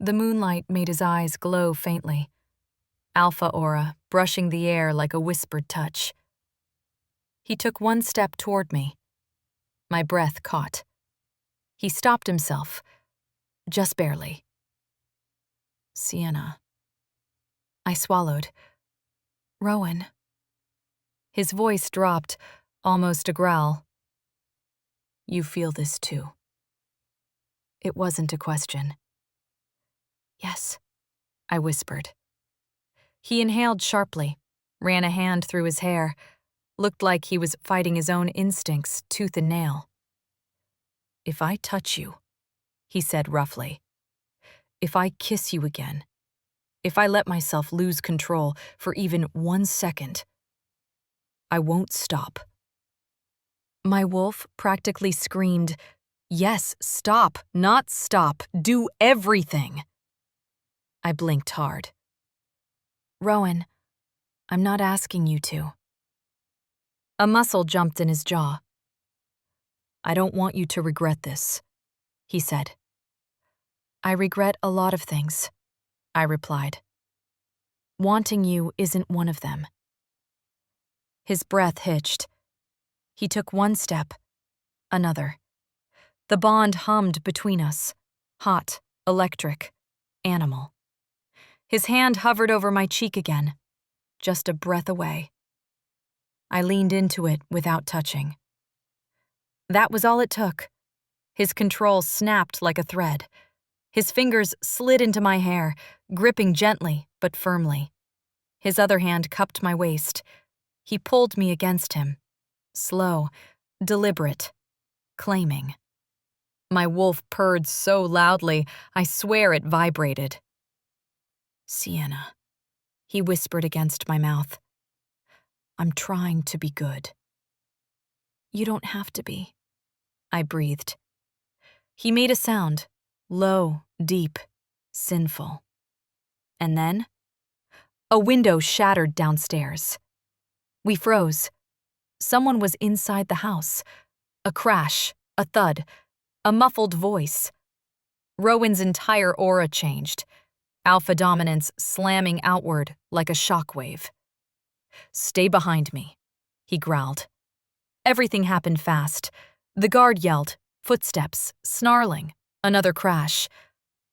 The moonlight made his eyes glow faintly, alpha aura brushing the air like a whispered touch. He took one step toward me. My breath caught. He stopped himself, just barely. Sienna. I swallowed. Rowan. His voice dropped, almost a growl. You feel this too. It wasn't a question. Yes, I whispered. He inhaled sharply, ran a hand through his hair, looked like he was fighting his own instincts tooth and nail. If I touch you, he said roughly, if I kiss you again, if I let myself lose control for even 1 second, I won't stop. My wolf practically screamed, yes, stop, not stop, do everything. I blinked hard. Rowan, I'm not asking you to. A muscle jumped in his jaw. I don't want you to regret this, he said. I regret a lot of things, I replied. Wanting you isn't one of them. His breath hitched. He took one step, another. The bond hummed between us, hot, electric, animal. His hand hovered over my cheek again, just a breath away. I leaned into it without touching. That was all it took. His control snapped like a thread. His fingers slid into my hair, gripping gently but firmly. His other hand cupped my waist. He pulled me against him. Slow, deliberate, claiming. My wolf purred so loudly, I swear it vibrated. Sienna, he whispered against my mouth. I'm trying to be good. You don't have to be, I breathed. He made a sound, low, deep, sinful. And then, a window shattered downstairs. We froze. Someone was inside the house. A crash, a thud, a muffled voice. Rowan's entire aura changed, alpha dominance slamming outward like a shockwave. Stay behind me, he growled. Everything happened fast. The guard yelled, footsteps, snarling, another crash.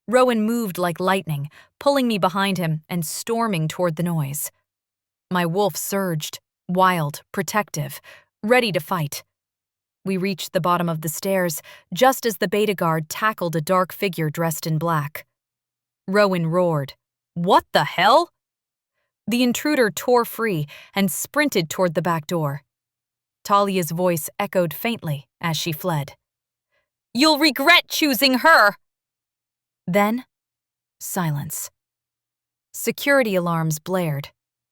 Rowan moved like lightning, pulling me behind him and storming toward the noise. My wolf surged, wild, protective, ready to fight. We reached the bottom of the stairs just as the beta guard tackled a dark figure dressed in black. Rowan roared, "What the hell?" The intruder tore free and sprinted toward the back door. Talia's voice echoed faintly as she fled. You'll regret choosing her! Then, silence. Security alarms blared.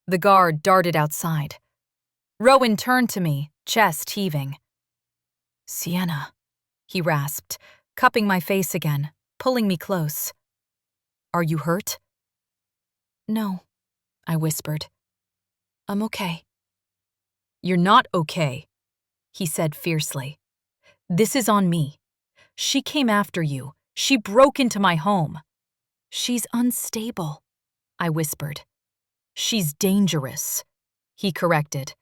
The guard darted outside. Rowan turned to me, chest heaving. Sienna, he rasped, cupping my face again, pulling me close. Are you hurt? No, I whispered. I'm okay. You're not okay, he said fiercely. This is on me. She came after you. She broke into my home. She's unstable, I whispered. She's dangerous, he corrected.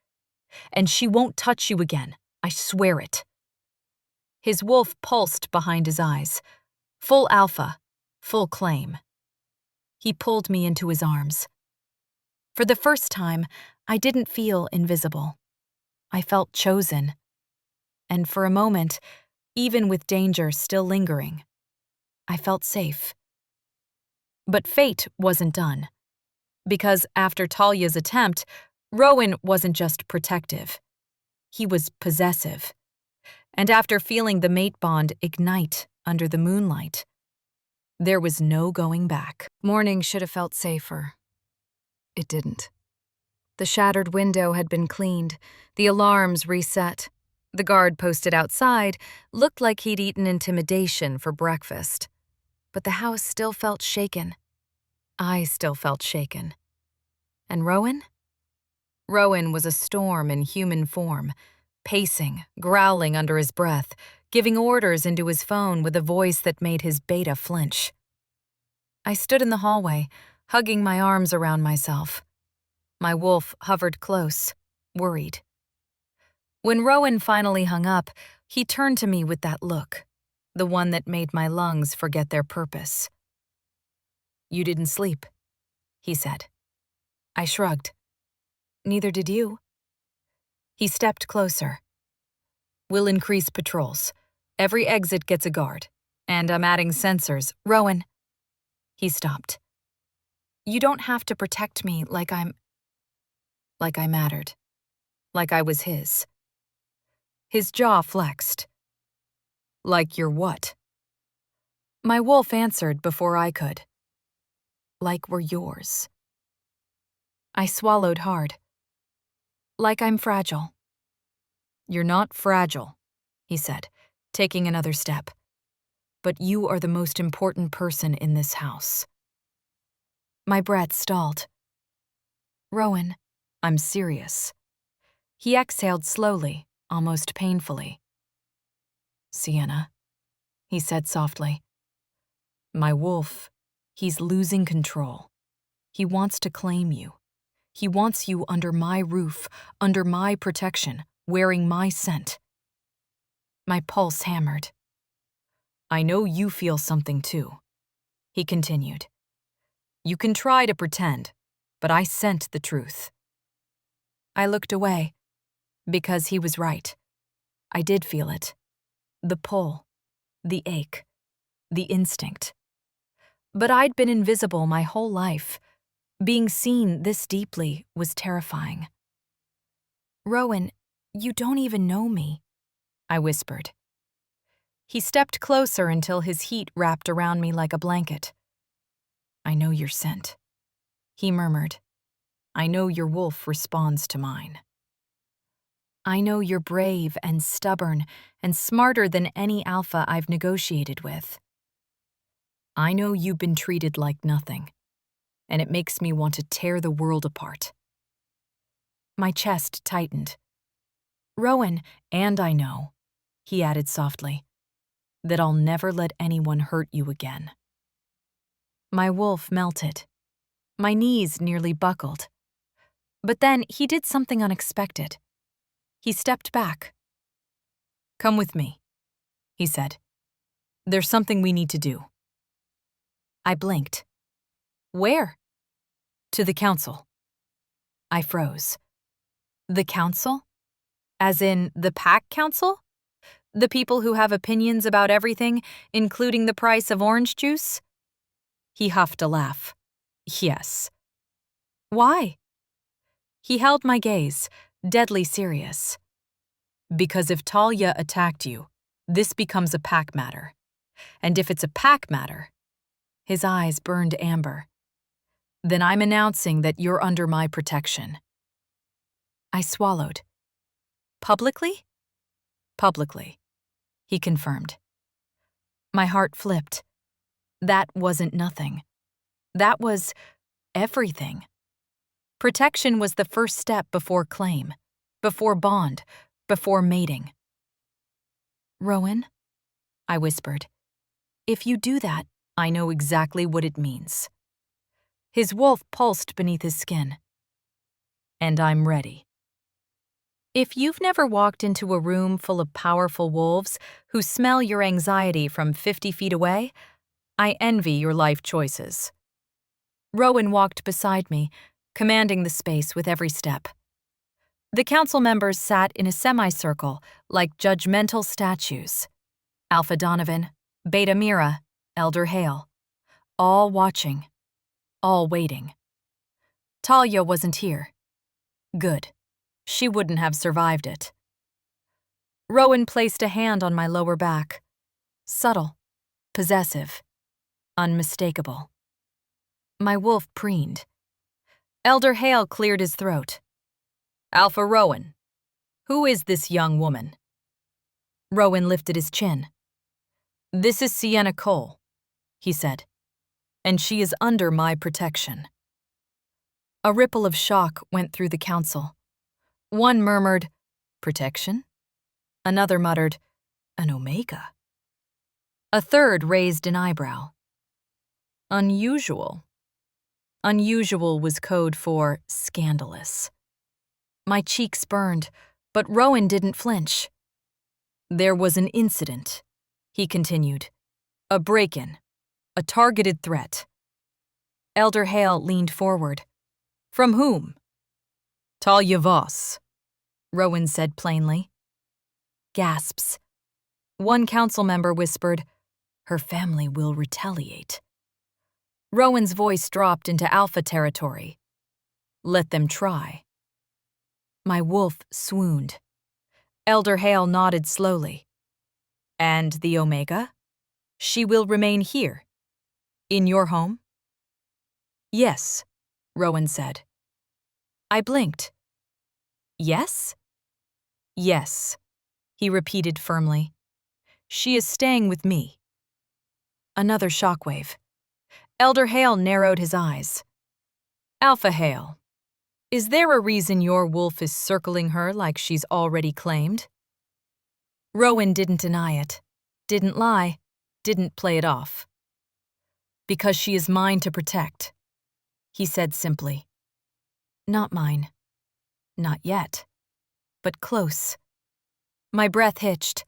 And she won't touch you again, I swear it. His wolf pulsed behind his eyes. Full alpha, full claim. He pulled me into his arms. For the first time, I didn't feel invisible. I felt chosen. And for a moment, even with danger still lingering, I felt safe. But fate wasn't done. Because after Talia's attempt, Rowan wasn't just protective. He was possessive. And after feeling the mate bond ignite under the moonlight, there was no going back. Morning should have felt safer. It didn't. The shattered window had been cleaned, the alarms reset. The guard posted outside looked like he'd eaten intimidation for breakfast. But the house still felt shaken. I still felt shaken. And Rowan? Rowan was a storm in human form, pacing, growling under his breath, giving orders into his phone with a voice that made his beta flinch. I stood in the hallway, hugging my arms around myself. My wolf hovered close, worried. When Rowan finally hung up, he turned to me with that look, the one that made my lungs forget their purpose. "You didn't sleep," he said. I shrugged. "Neither did you." He stepped closer. "We'll increase patrols. Every exit gets a guard. And I'm adding sensors. Rowan." He stopped. "You don't have to protect me like I mattered. Like I was his." His jaw flexed. "Like you're what?" My wolf answered before I could. "Like we're yours." I swallowed hard. "Like I'm fragile." "You're not fragile," he said, taking another step. "But you are the most important person in this house." My breath stalled. "Rowan, I'm serious." He exhaled slowly, almost painfully. "Sienna," he said softly. "My wolf, he's losing control. He wants to claim you. He wants you under my roof, under my protection, wearing my scent." My pulse hammered. "I know you feel something too," he continued. "You can try to pretend, but I scent the truth." I looked away, because he was right. I did feel it. The pull, the ache, the instinct. But I'd been invisible my whole life. Being seen this deeply was terrifying. "Rowan, you don't even know me," I whispered. He stepped closer until his heat wrapped around me like a blanket. "I know your scent," he murmured. "I know your wolf responds to mine. I know you're brave and stubborn and smarter than any alpha I've negotiated with. I know you've been treated like nothing, and it makes me want to tear the world apart." My chest tightened. "Rowan, and I know," he added softly, "that I'll never let anyone hurt you again." My wolf melted. My knees nearly buckled. But then he did something unexpected. He stepped back. "Come with me," he said. "There's something we need to do." I blinked. "Where?" "To the council." I froze. The council? As in the pack council? The people who have opinions about everything, including the price of orange juice? He huffed a laugh. "Yes." "Why?" He held my gaze, deadly serious. "Because if Talia attacked you, this becomes a pack matter. And if it's a pack matter," his eyes burned amber, "then I'm announcing that you're under my protection." I swallowed. "Publicly?" "Publicly," he confirmed. My heart flipped. That wasn't nothing. That was everything. Protection was the first step before claim, before bond, before mating. "Rowan?" I whispered. If you do that, I know exactly what it means. His wolf pulsed beneath his skin. And I'm ready. If you've never walked into a room full of powerful wolves who smell your anxiety from 50 feet away, I envy your life choices. Rowan walked beside me, commanding the space with every step. The council members sat in a semicircle like judgmental statues. Alpha Donovan, Beta Mira, Elder Hale. All watching. All waiting. Talia wasn't here. Good. She wouldn't have survived it. Rowan placed a hand on my lower back. Subtle. Possessive. Unmistakable. My wolf preened. Elder Hale cleared his throat. Alpha Rowan, who is this young woman? Rowan lifted his chin. This is Sienna Cole, he said, and she is under my protection. A ripple of shock went through the council. One murmured, protection? Another muttered, an omega. A third raised an eyebrow. Unusual. Unusual was code for scandalous. My cheeks burned, but Rowan didn't flinch. There was an incident, he continued. A break-in. A targeted threat. Elder Hale leaned forward. From whom? Talia Voss, Rowan said plainly. Gasps. One council member whispered, her family will retaliate. Rowan's voice dropped into alpha territory. Let them try. My wolf swooned. Elder Hale nodded slowly. And the Omega? She will remain here. In your home? Yes, Rowan said. I blinked. Yes? Yes, he repeated firmly. She is staying with me. Another shockwave. Elder Hale narrowed his eyes. Alpha Hale, is there a reason your wolf is circling her like she's already claimed? Rowan didn't deny it, didn't lie, didn't play it off. Because she is mine to protect, he said simply. Not mine. Not yet. But close. My breath hitched.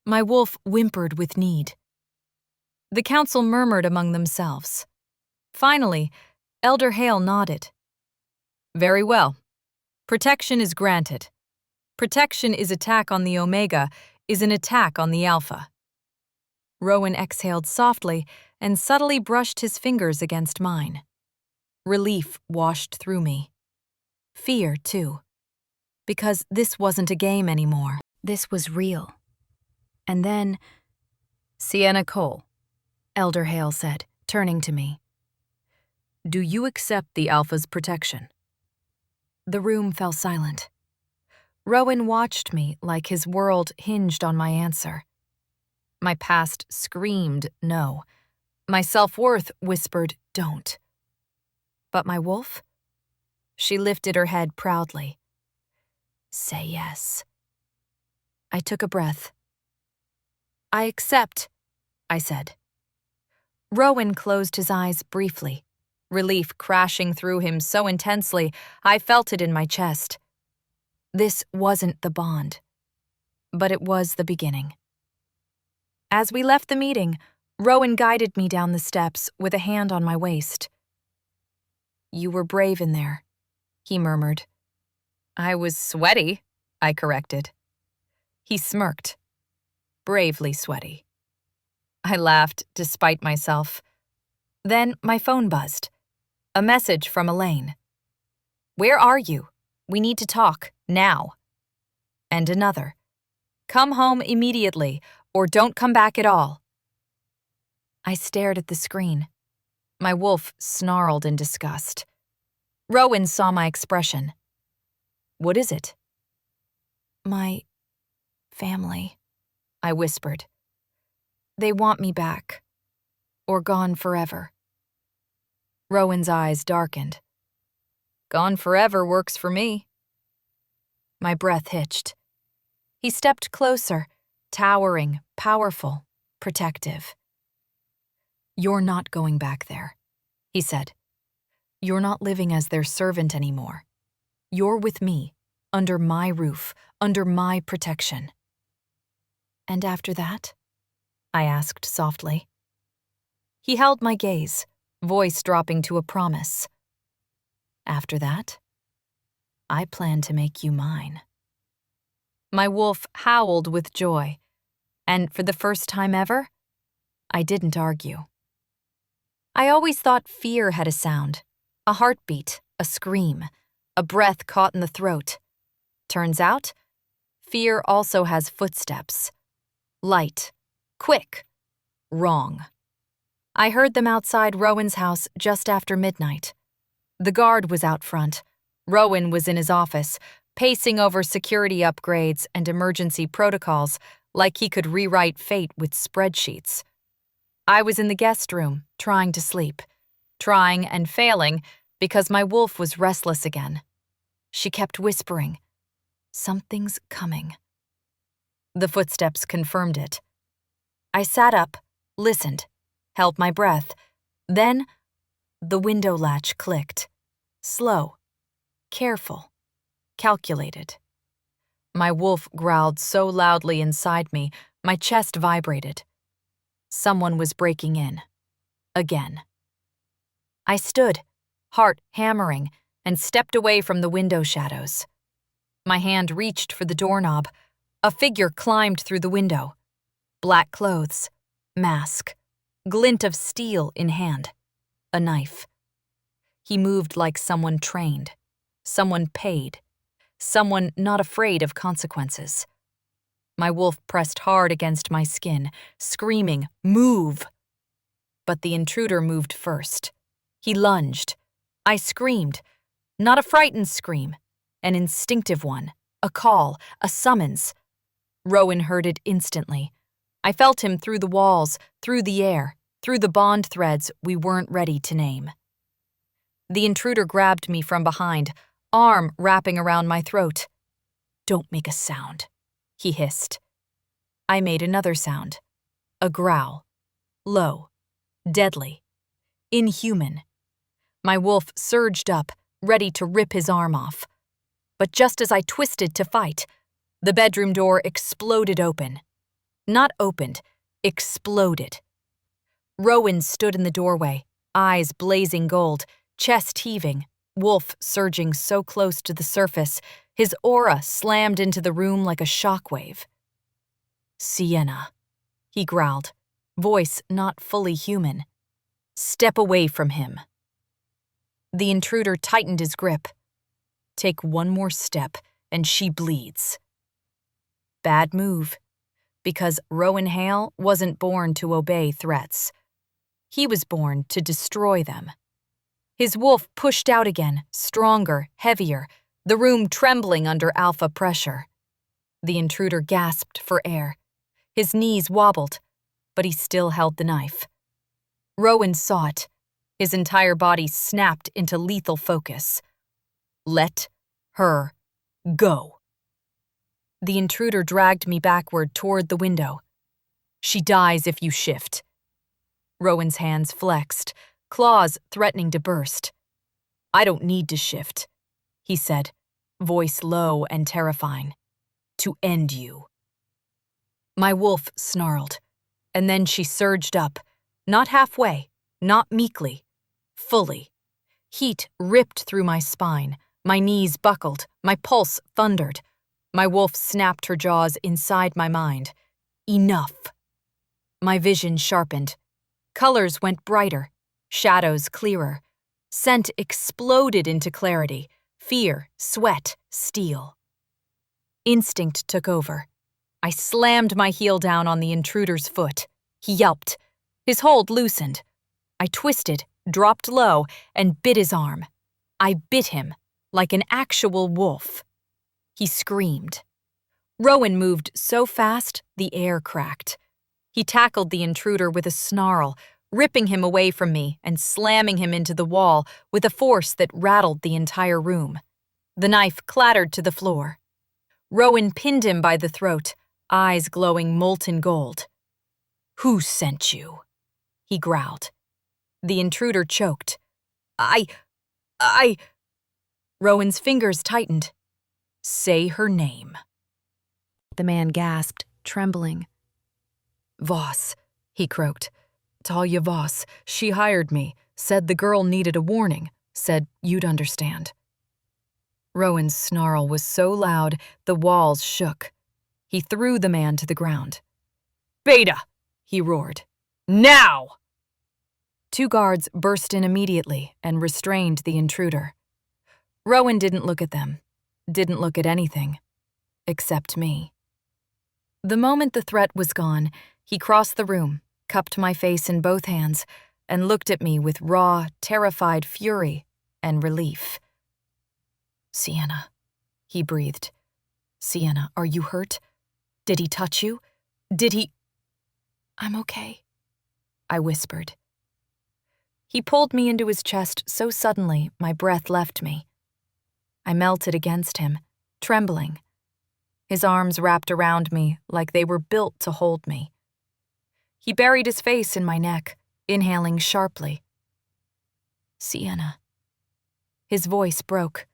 My wolf whimpered with need. The council murmured among themselves. Finally, Elder Hale nodded. Very well. Protection is granted. Protection is attack on the Omega, is an attack on the Alpha. Rowan exhaled softly and subtly brushed his fingers against mine. Relief washed through me. Fear, too. Because this wasn't a game anymore. This was real. And then, Sienna Cole, Elder Hale said, turning to me. Do you accept the Alpha's protection? The room fell silent. Rowan watched me like his world hinged on my answer. My past screamed no. My self-worth whispered don't. But my wolf? She lifted her head proudly. Say yes. I took a breath. I accept, I said. Rowan closed his eyes briefly, relief crashing through him so intensely I felt it in my chest. This wasn't the bond, but it was the beginning. As we left the meeting, Rowan guided me down the steps with a hand on my waist. You were brave in there, he murmured. I was sweaty, I corrected. He smirked, bravely sweaty. I laughed despite myself. Then my phone buzzed. A message from Elaine. Where are you? We need to talk, now. And another. Come home immediately, or don't come back at all. I stared at the screen. My wolf snarled in disgust. Rowan saw my expression. What is it? My family, I whispered. They want me back, or gone forever. Rowan's eyes darkened. Gone forever works for me. My breath hitched. He stepped closer, towering, powerful, protective. "You're not going back there," he said. "You're not living as their servant anymore. You're with me, under my roof, under my protection." "And after that?" I asked softly. He held my gaze, voice dropping to a promise. "After that, I plan to make you mine." My wolf howled with joy, and for the first time ever, I didn't argue. I always thought fear had a sound, a heartbeat, a scream, a breath caught in the throat. Turns out, fear also has footsteps. Light, quick, wrong. I heard them outside Rowan's house just after midnight. The guard was out front. Rowan was in his office, pacing over security upgrades and emergency protocols like he could rewrite fate with spreadsheets. I was in the guest room, trying to sleep. Trying and failing because my wolf was restless again. She kept whispering, "Something's coming." The footsteps confirmed it. I sat up, listened, held my breath. Then, the window latch clicked. Slow, careful, calculated. My wolf growled so loudly inside me, my chest vibrated. Someone was breaking in. Again. I stood, heart hammering, and stepped away from the window shadows. My hand reached for the doorknob. A figure climbed through the window. Black clothes, mask, glint of steel in hand, a knife. He moved like someone trained, someone paid, someone not afraid of consequences. My wolf pressed hard against my skin, screaming, "Move!" But the intruder moved first. He lunged. I screamed. Not a frightened scream, an instinctive one, a call, a summons. Rowan heard it instantly. I felt him through the walls, through the air, through the bond threads we weren't ready to name. The intruder grabbed me from behind, arm wrapping around my throat. "Don't make a sound," he hissed. I made another sound. A growl. Low. Deadly. Inhuman. My wolf surged up, ready to rip his arm off. But just as I twisted to fight, the bedroom door exploded open. Not opened, exploded. Rowan stood in the doorway, eyes blazing gold, chest heaving, wolf surging so close to the surface, his aura slammed into the room like a shockwave. "Sienna," he growled, voice not fully human. "Step away from him." The intruder tightened his grip. "Take one more step, and she bleeds." Bad move, because Rowan Hale wasn't born to obey threats. He was born to destroy them. His wolf pushed out again, stronger, heavier, the room trembling under alpha pressure. The intruder gasped for air. His knees wobbled, but he still held the knife. Rowan saw it. His entire body snapped into lethal focus. "Let her go." The intruder dragged me backward toward the window. "She dies if you shift." Rowan's hands flexed, claws threatening to burst. "I don't need to shift," he said, voice low and terrifying. "To end you." My wolf snarled, and then she surged up, not halfway, not meekly, fully. Heat ripped through my spine, my knees buckled, my pulse thundered. My wolf snapped her jaws inside my mind. Enough. My vision sharpened. Colors went brighter, shadows clearer. Scent exploded into clarity, fear, sweat, steel. Instinct took over. I slammed my heel down on the intruder's foot. He yelped. His hold loosened. I twisted, dropped low, and bit his arm. I bit him, like an actual wolf. He screamed. Rowan moved so fast, the air cracked. He tackled the intruder with a snarl, ripping him away from me and slamming him into the wall with a force that rattled the entire room. The knife clattered to the floor. Rowan pinned him by the throat, eyes glowing molten gold. "Who sent you?" he growled. The intruder choked. I... Rowan's fingers tightened. "Say her name." The man gasped, trembling. "Voss," he croaked. "Talia Voss. She hired me, said the girl needed a warning, said you'd understand." Rowan's snarl was so loud the walls shook. He threw the man to the ground. "Beta!" he roared. "Now!" 2 guards burst in immediately and restrained the intruder. Rowan didn't look at them, didn't look at anything, except me. The moment the threat was gone, he crossed the room, cupped my face in both hands, and looked at me with raw, terrified fury and relief. "Sienna," he breathed. "Sienna, are you hurt? Did he touch you? Did he—" "I'm okay," I whispered. He pulled me into his chest so suddenly my breath left me. I melted against him, trembling. His arms wrapped around me like they were built to hold me. He buried his face in my neck, inhaling sharply. "Sienna." His voice broke.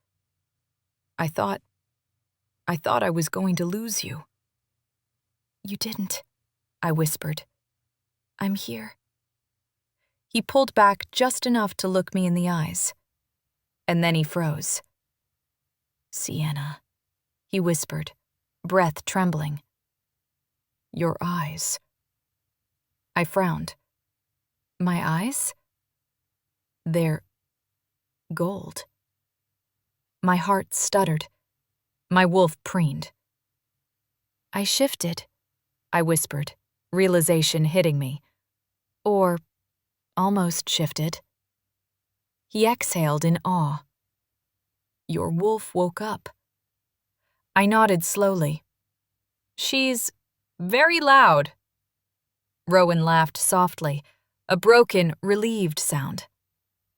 I thought I was going to lose you." "You didn't," I whispered. "I'm here." He pulled back just enough to look me in the eyes. And then he froze. "Sienna," he whispered, breath trembling. "Your eyes." I frowned. "My eyes? They're gold." My heart stuttered. My wolf preened. "I shifted," I whispered, realization hitting me. Or almost shifted. He exhaled in awe. "Your wolf woke up." I nodded slowly. "She's very loud." Rowan laughed softly, a broken, relieved sound.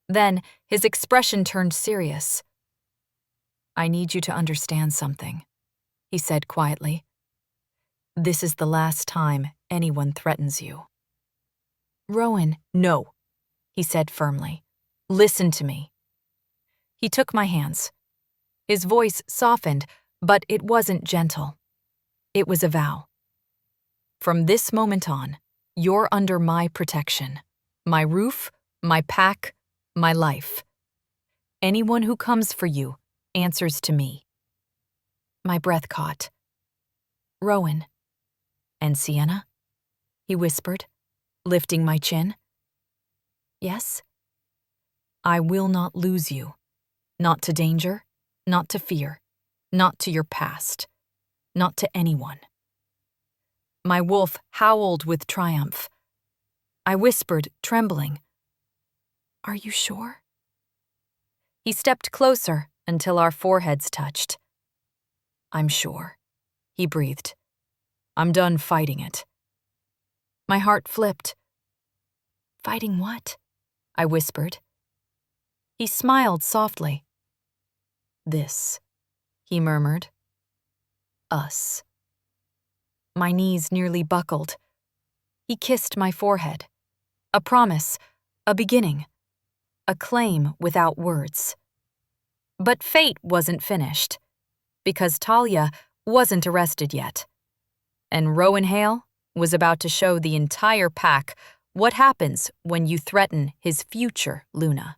Then his expression turned serious. "I need you to understand something," he said quietly. "This is the last time anyone threatens you." "Rowan." "No," he said firmly. "Listen to me." He took my hands. His voice softened, but it wasn't gentle. It was a vow. "From this moment on, you're under my protection. My roof, my pack, my life. Anyone who comes for you answers to me." My breath caught. "Rowan." "And Sienna?" he whispered, lifting my chin. "Yes?" "I will not lose you. Not to danger, not to fear, not to your past, not to anyone." My wolf howled with triumph. I whispered, trembling, "Are you sure?" He stepped closer until our foreheads touched. "I'm sure," he breathed. "I'm done fighting it." My heart flipped. "Fighting what?" I whispered. He smiled softly. "This," he murmured. "Us." My knees nearly buckled. He kissed my forehead. A promise, a beginning, a claim without words. But fate wasn't finished, because Talia wasn't arrested yet. And Rowan Hale was about to show the entire pack what happens when you threaten his future Luna.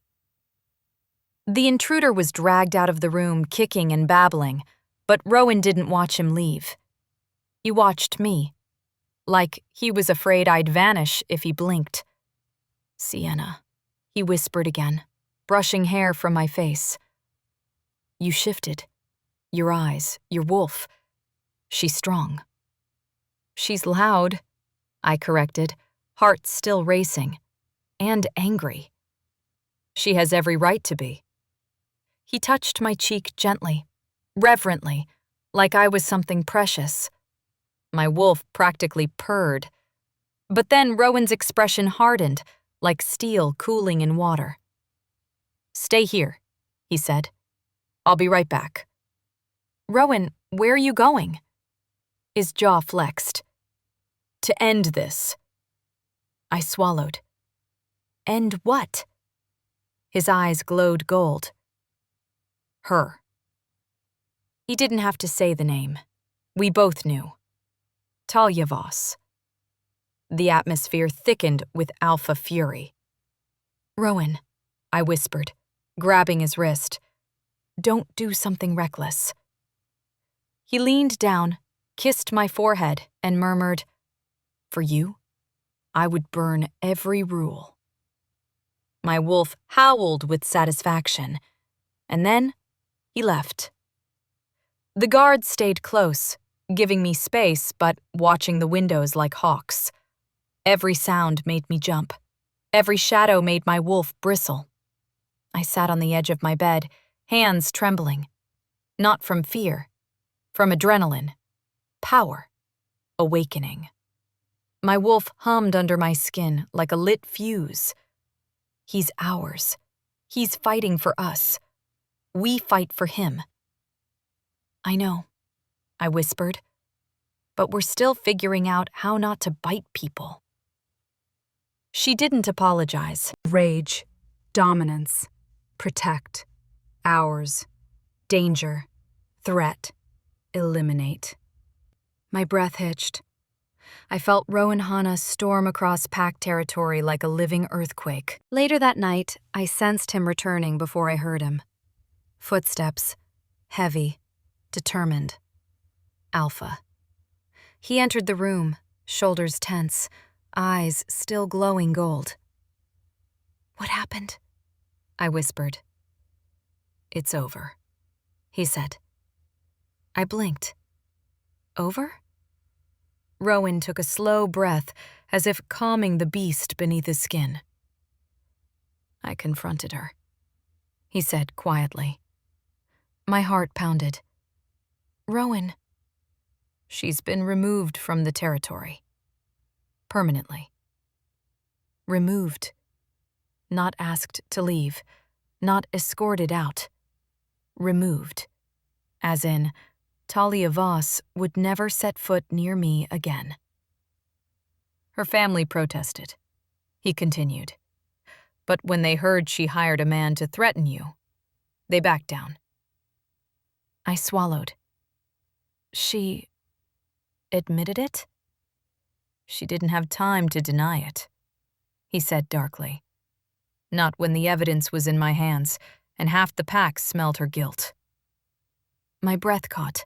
The intruder was dragged out of the room kicking and babbling, but Rowan didn't watch him leave. He watched me, like he was afraid I'd vanish if he blinked. "Sienna," he whispered again, brushing hair from my face. "You shifted. Your eyes, your wolf. She's strong." "She's loud," I corrected, heart still racing, and angry. "She has every right to be." He touched my cheek gently, reverently, like I was something precious. My wolf practically purred. But then Rowan's expression hardened, like steel cooling in water. "Stay here," he said. "I'll be right back." "Rowan, where are you going?" His jaw flexed. "To end this." I swallowed. "End what?" His eyes glowed gold. "Her." He didn't have to say the name. We both knew. Talia Voss. The atmosphere thickened with alpha fury. "Rowan," I whispered, grabbing his wrist. "Don't do something reckless." He leaned down, kissed my forehead, and murmured, "For you, I would burn every rule." My wolf howled with satisfaction, and then he left. The guards stayed close, giving me space but watching the windows like hawks. Every sound made me jump. Every shadow made my wolf bristle. I sat on the edge of my bed, hands trembling. Not from fear, from adrenaline, power, awakening. My wolf hummed under my skin like a lit fuse. He's ours. He's fighting for us. We fight for him. "I know," I whispered, "but we're still figuring out how not to bite people." She didn't apologize. Rage, dominance, protect, ours, danger, threat, eliminate. My breath hitched. I felt Rowan Hanna storm across pack territory like a living earthquake. Later that night, I sensed him returning before I heard him. Footsteps, heavy, determined. Alpha. He entered the room, shoulders tense, eyes still glowing gold. "What happened?" I whispered. "It's over," he said. I blinked. Over? Rowan took a slow breath, as if calming the beast beneath his skin. "I confronted her," he said quietly. My heart pounded. "Rowan." "She's been removed from the territory. Permanently." Removed. Not asked to leave. Not escorted out. Removed. As in, Talia Voss would never set foot near me again. "Her family protested," he continued. "But when they heard she hired a man to threaten you, they backed down." I swallowed. "She admitted it?" "She didn't have time to deny it," he said darkly. "Not when the evidence was in my hands, and half the pack smelled her guilt." My breath caught.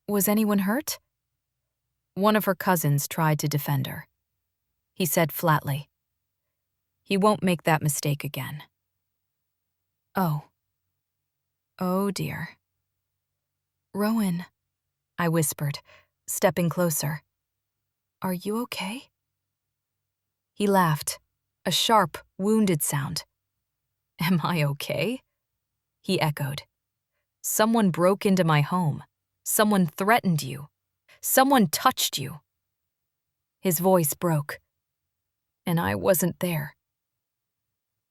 "Was anyone hurt?" "One of her cousins tried to defend her," he said flatly. "He won't make that mistake again." "Oh. Oh dear." "Rowan," I whispered, stepping closer. "Are you okay?" He laughed, a sharp, wounded sound. "Am I okay?" he echoed. "Someone broke into my home. Someone threatened you. Someone touched you." His voice broke. "And I wasn't there."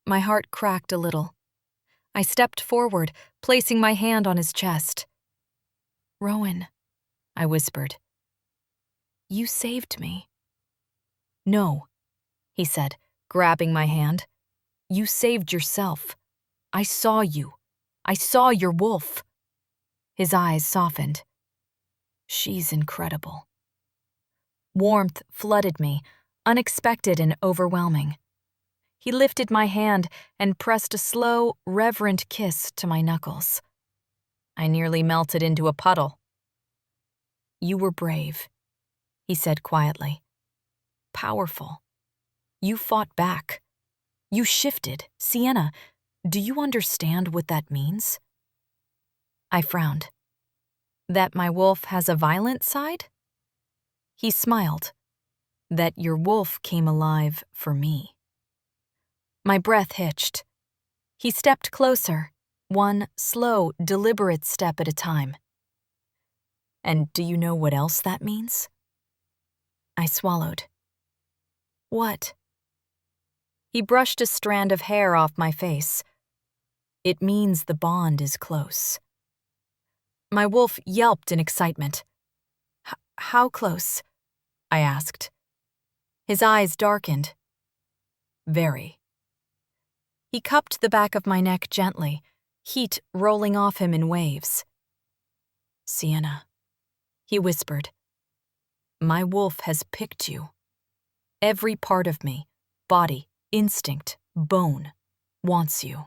My heart cracked a little. I stepped forward, placing my hand on his chest. "Rowan," I whispered. "You saved me." "No," he said, grabbing my hand. "You saved yourself. I saw you. I saw your wolf." His eyes softened. "She's incredible." Warmth flooded me, unexpected and overwhelming. He lifted my hand and pressed a slow, reverent kiss to my knuckles. I nearly melted into a puddle. "You were brave," he said quietly. "Powerful. You fought back. You shifted. Sienna, do you understand what that means?" I frowned. "That my wolf has a violent side?" He smiled. "That your wolf came alive for me." My breath hitched. He stepped closer, one slow, deliberate step at a time. "And do you know what else that means?" I swallowed. "What?" He brushed a strand of hair off my face. "It means the bond is close." My wolf yelped in excitement. How close?" I asked. His eyes darkened. Very. He cupped the back of my neck gently, heat rolling off him in waves. Sienna, he whispered, my wolf has picked you. Every part of me, body, instinct, bone, wants you.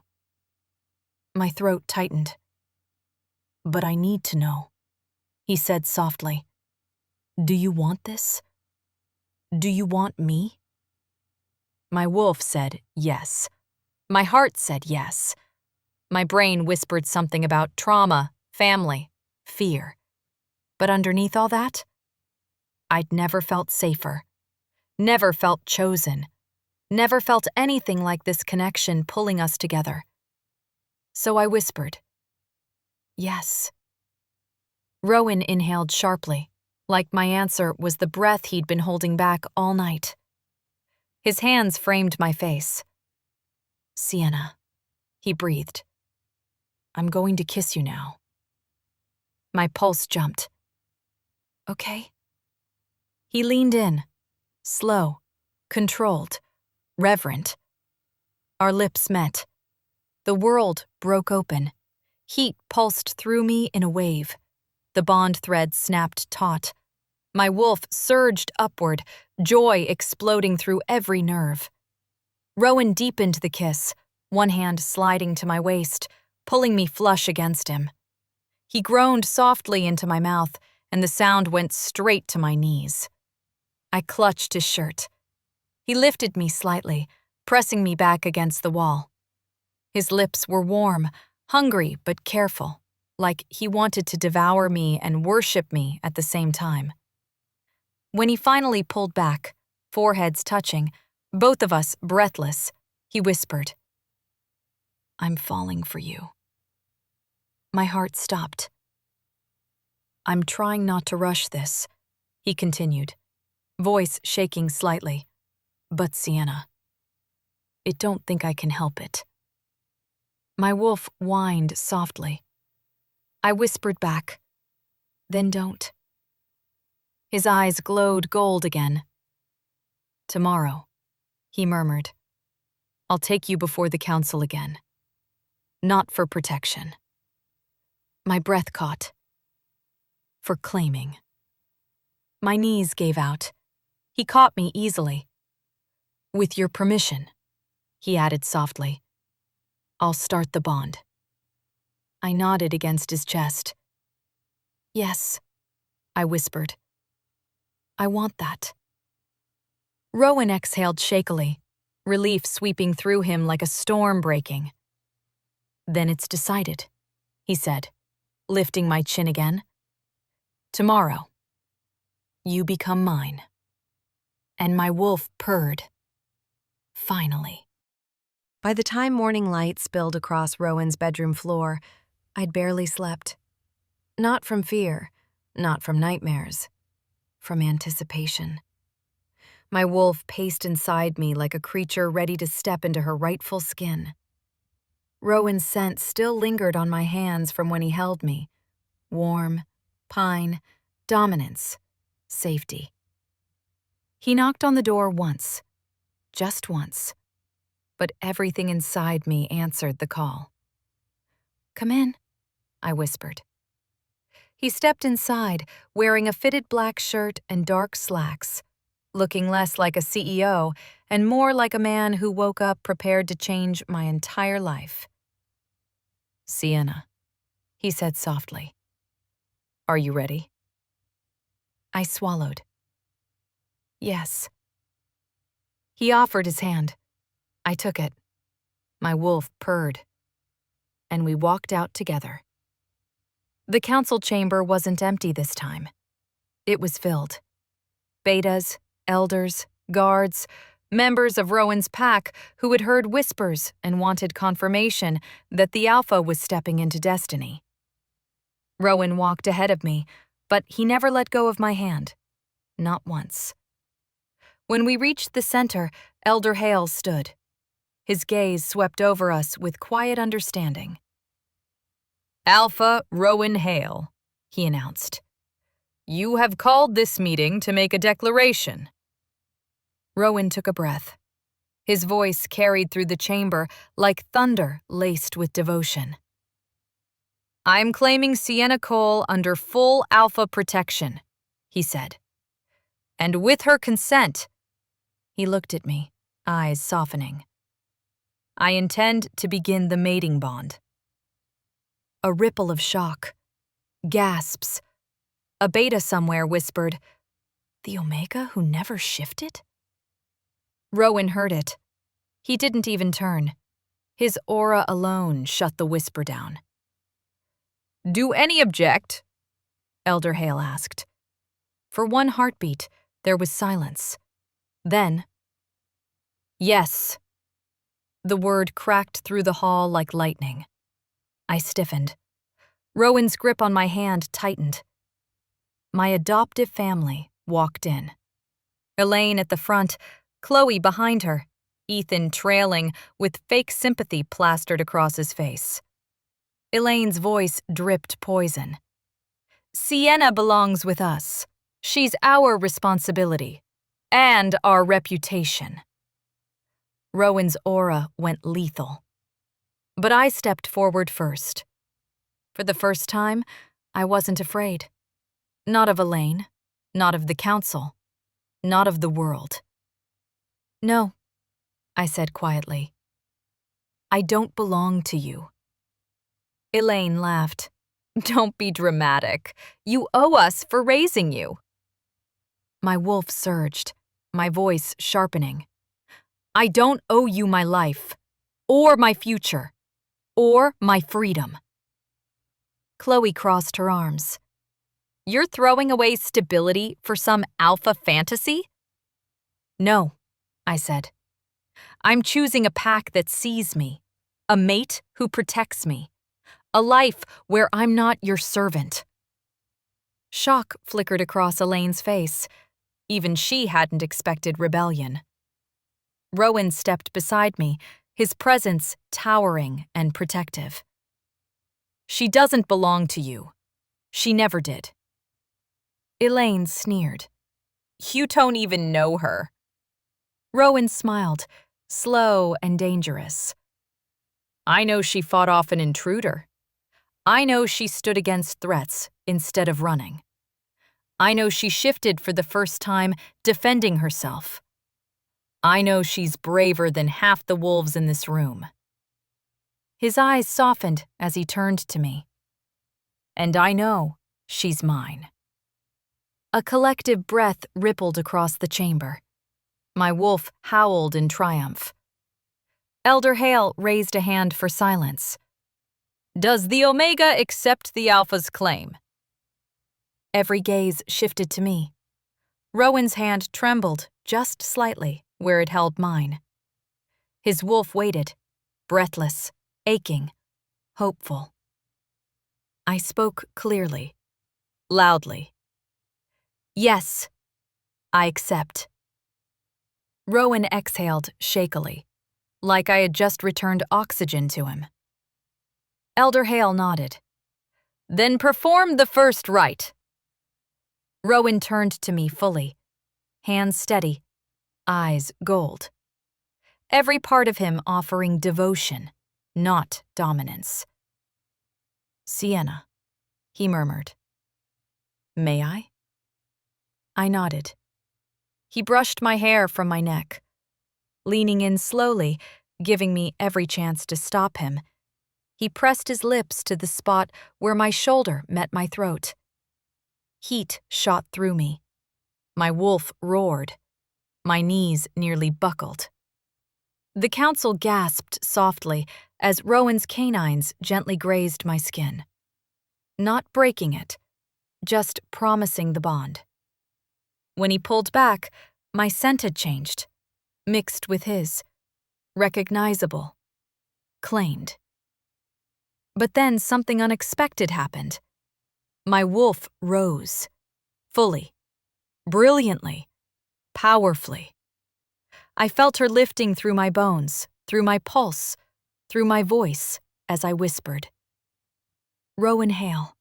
My throat tightened. But I need to know, he said softly. Do you want this? Do you want me? My wolf said yes. My heart said yes. My brain whispered something about trauma, family, fear. But underneath all that, I'd never felt safer, never felt chosen, never felt anything like this connection pulling us together. So I whispered, yes. Rowan inhaled sharply, like my answer was the breath he'd been holding back all night. His hands framed my face. Sienna, he breathed. I'm going to kiss you now. My pulse jumped. Okay. He leaned in, slow, controlled, reverent. Our lips met. The world broke open. Heat pulsed through me in a wave. The bond thread snapped taut. My wolf surged upward, joy exploding through every nerve. Rowan deepened the kiss, one hand sliding to my waist, pulling me flush against him. He groaned softly into my mouth, and the sound went straight to my knees. I clutched his shirt. He lifted me slightly, pressing me back against the wall. His lips were warm, hungry but careful, like he wanted to devour me and worship me at the same time. When he finally pulled back, foreheads touching, both of us breathless, he whispered, I'm falling for you. My heart stopped. I'm trying not to rush this, he continued, voice shaking slightly. But Sienna, I don't think I can help it. My wolf whined softly. I whispered back, then don't. His eyes glowed gold again. Tomorrow, he murmured, I'll take you before the council again. Not for protection. My breath caught. For claiming. My knees gave out. He caught me easily. With your permission, he added softly, I'll start the bond. I nodded against his chest. Yes, I whispered. I want that. Rowan exhaled shakily, relief sweeping through him like a storm breaking. Then it's decided, he said, lifting my chin again. Tomorrow, you become mine. And my wolf purred. Finally. By the time morning light spilled across Rowan's bedroom floor, I'd barely slept. Not from fear, not from nightmares, from anticipation. My wolf paced inside me like a creature ready to step into her rightful skin. Rowan's scent still lingered on my hands from when he held me. Warm, pine, dominance, safety. He knocked on the door once, just once, but everything inside me answered the call. Come in, I whispered. He stepped inside, wearing a fitted black shirt and dark slacks, looking less like a CEO and more like a man who woke up prepared to change my entire life. Sienna, he said softly. Are you ready? I swallowed. Yes. He offered his hand. I took it. My wolf purred. And we walked out together. The council chamber wasn't empty this time. It was filled. Betas, elders, guards, members of Rowan's pack who had heard whispers and wanted confirmation that the Alpha was stepping into destiny. Rowan walked ahead of me, but he never let go of my hand. Not once. When we reached the center, Elder Hale stood. His gaze swept over us with quiet understanding. Alpha Rowan Hale, he announced. You have called this meeting to make a declaration. Rowan took a breath. His voice carried through the chamber like thunder laced with devotion. "I'm claiming Sienna Cole under full alpha protection," he said. "And with her consent," he looked at me, eyes softening, "I intend to begin the mating bond." A ripple of shock. Gasps. A beta somewhere whispered, "The Omega who never shifted?" Rowan heard it. He didn't even turn. His aura alone shut the whisper down. "Do any object?" Elder Hale asked. For one heartbeat, there was silence. Then, "Yes." The word cracked through the hall like lightning. I stiffened. Rowan's grip on my hand tightened. My adoptive family walked in. Elaine at the front, Chloe behind her, Ethan trailing with fake sympathy plastered across his face. Elaine's voice dripped poison. "Sienna belongs with us. She's our responsibility. And our reputation." Rowan's aura went lethal. But I stepped forward first. For the first time, I wasn't afraid. Not of Elaine, not of the council, not of the world. "No," I said quietly. "I don't belong to you." Elaine laughed. "Don't be dramatic. You owe us for raising you." My wolf surged, my voice sharpening. "I don't owe you my life, or my future, or my freedom." Chloe crossed her arms. "You're throwing away stability for some alpha fantasy?" "No," I said. "I'm choosing a pack that sees me, a mate who protects me, a life where I'm not your servant." Shock flickered across Elaine's face. Even she hadn't expected rebellion. Rowan stepped beside me, his presence towering and protective. "She doesn't belong to you. She never did." Elaine sneered. "You don't even know her." Rowan smiled, slow and dangerous. "I know she fought off an intruder. I know she stood against threats instead of running. I know she shifted for the first time, defending herself. I know she's braver than half the wolves in this room." His eyes softened as he turned to me. "And I know she's mine." A collective breath rippled across the chamber. My wolf howled in triumph. Elder Hale raised a hand for silence. "Does the Omega accept the Alpha's claim?" Every gaze shifted to me. Rowan's hand trembled just slightly where it held mine. His wolf waited, breathless, aching, hopeful. I spoke clearly, loudly. "Yes, I accept." Rowan exhaled shakily, like I had just returned oxygen to him. Elder Hale nodded. "Then perform the first rite." Rowan turned to me fully, hands steady, eyes gold. Every part of him offering devotion, not dominance. "Sienna," he murmured. "May I?" I nodded. He brushed my hair from my neck. Leaning in slowly, giving me every chance to stop him, he pressed his lips to the spot where my shoulder met my throat. Heat shot through me. My wolf roared. My knees nearly buckled. The council gasped softly as Rowan's canines gently grazed my skin. Not breaking it, just promising the bond. When he pulled back, my scent had changed, mixed with his, recognizable, claimed. But then something unexpected happened. My wolf rose, fully, brilliantly, powerfully. I felt her lifting through my bones, through my pulse, through my voice, as I whispered. "Rowan Hale,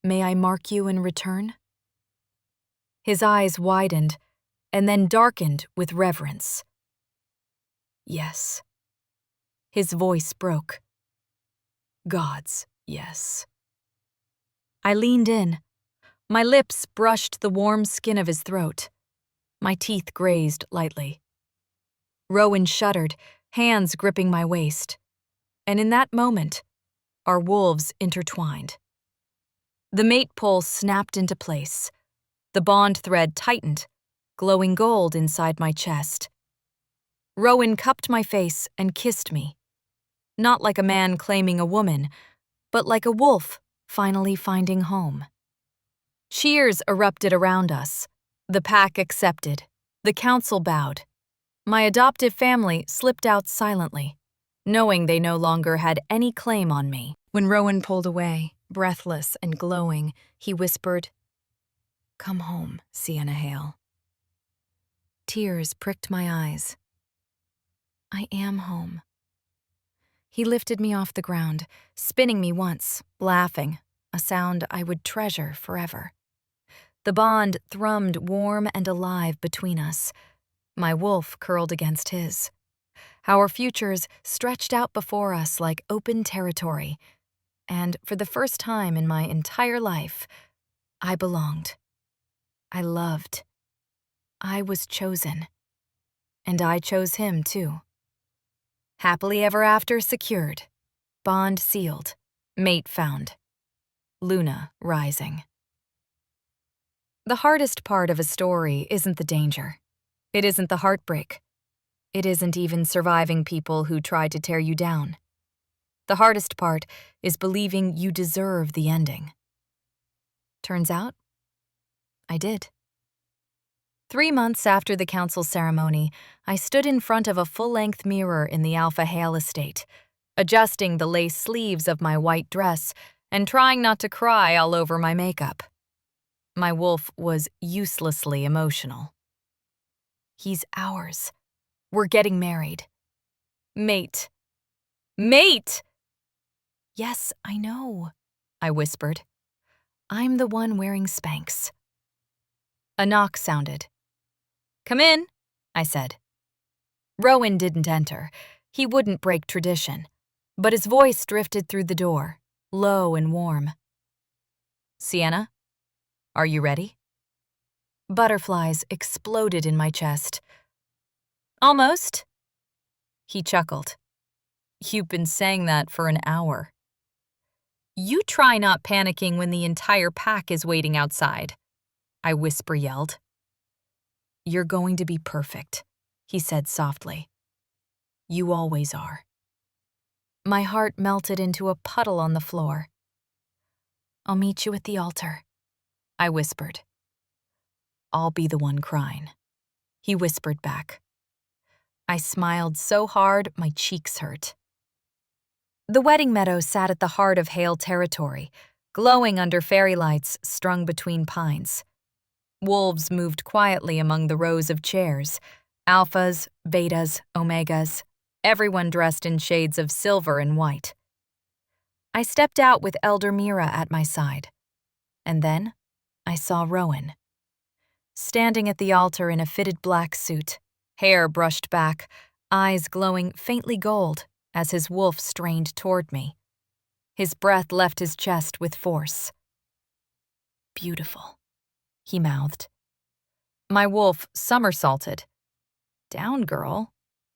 may I mark you in return?" His eyes widened, and then darkened with reverence. Yes. His voice broke. God's yes. I leaned in. My lips brushed the warm skin of his throat. My teeth grazed lightly. Rowan shuddered, hands gripping my waist. And in that moment, our wolves intertwined. The mate pole snapped into place. The bond thread tightened, glowing gold inside my chest. Rowan cupped my face and kissed me. Not like a man claiming a woman, but like a wolf finally finding home. Cheers erupted around us. The pack accepted. The council bowed. My adoptive family slipped out silently, knowing they no longer had any claim on me. When Rowan pulled away, breathless and glowing, he whispered, "Come home, Sienna Hale." Tears pricked my eyes. I am home. He lifted me off the ground, spinning me once, laughing, a sound I would treasure forever. The bond thrummed warm and alive between us. My wolf curled against his. Our futures stretched out before us like open territory, and for the first time in my entire life, I belonged. I loved. I was chosen. And I chose him, too. Happily ever after secured. Bond sealed. Mate found. Luna rising. The hardest part of a story isn't the danger. It isn't the heartbreak. It isn't even surviving people who tried to tear you down. The hardest part is believing you deserve the ending. Turns out, I did. 3 months after the council ceremony, I stood in front of a full-length mirror in the Alpha Hale estate, adjusting the lace sleeves of my white dress and trying not to cry all over my makeup. My wolf was uselessly emotional. He's ours. We're getting married. Mate. Mate! Yes, I know, I whispered. I'm the one wearing Spanx. A knock sounded. Come in, I said. Rowan didn't enter. He wouldn't break tradition. But his voice drifted through the door, low and warm. Sienna, are you ready? Butterflies exploded in my chest. Almost. He chuckled. You've been saying that for an hour. You try not panicking when the entire pack is waiting outside, I whisper yelled. You're going to be perfect, he said softly. You always are. My heart melted into a puddle on the floor. I'll meet you at the altar, I whispered. I'll be the one crying, he whispered back. I smiled so hard my cheeks hurt. The wedding meadow sat at the heart of Hale territory, glowing under fairy lights strung between pines. Wolves moved quietly among the rows of chairs, alphas, betas, omegas, everyone dressed in shades of silver and white. I stepped out with Elder Mira at my side, and then I saw Rowan. Standing at the altar in a fitted black suit, hair brushed back, eyes glowing faintly gold as his wolf strained toward me. His breath left his chest with force. Beautiful, he mouthed. My wolf somersaulted. Down, girl,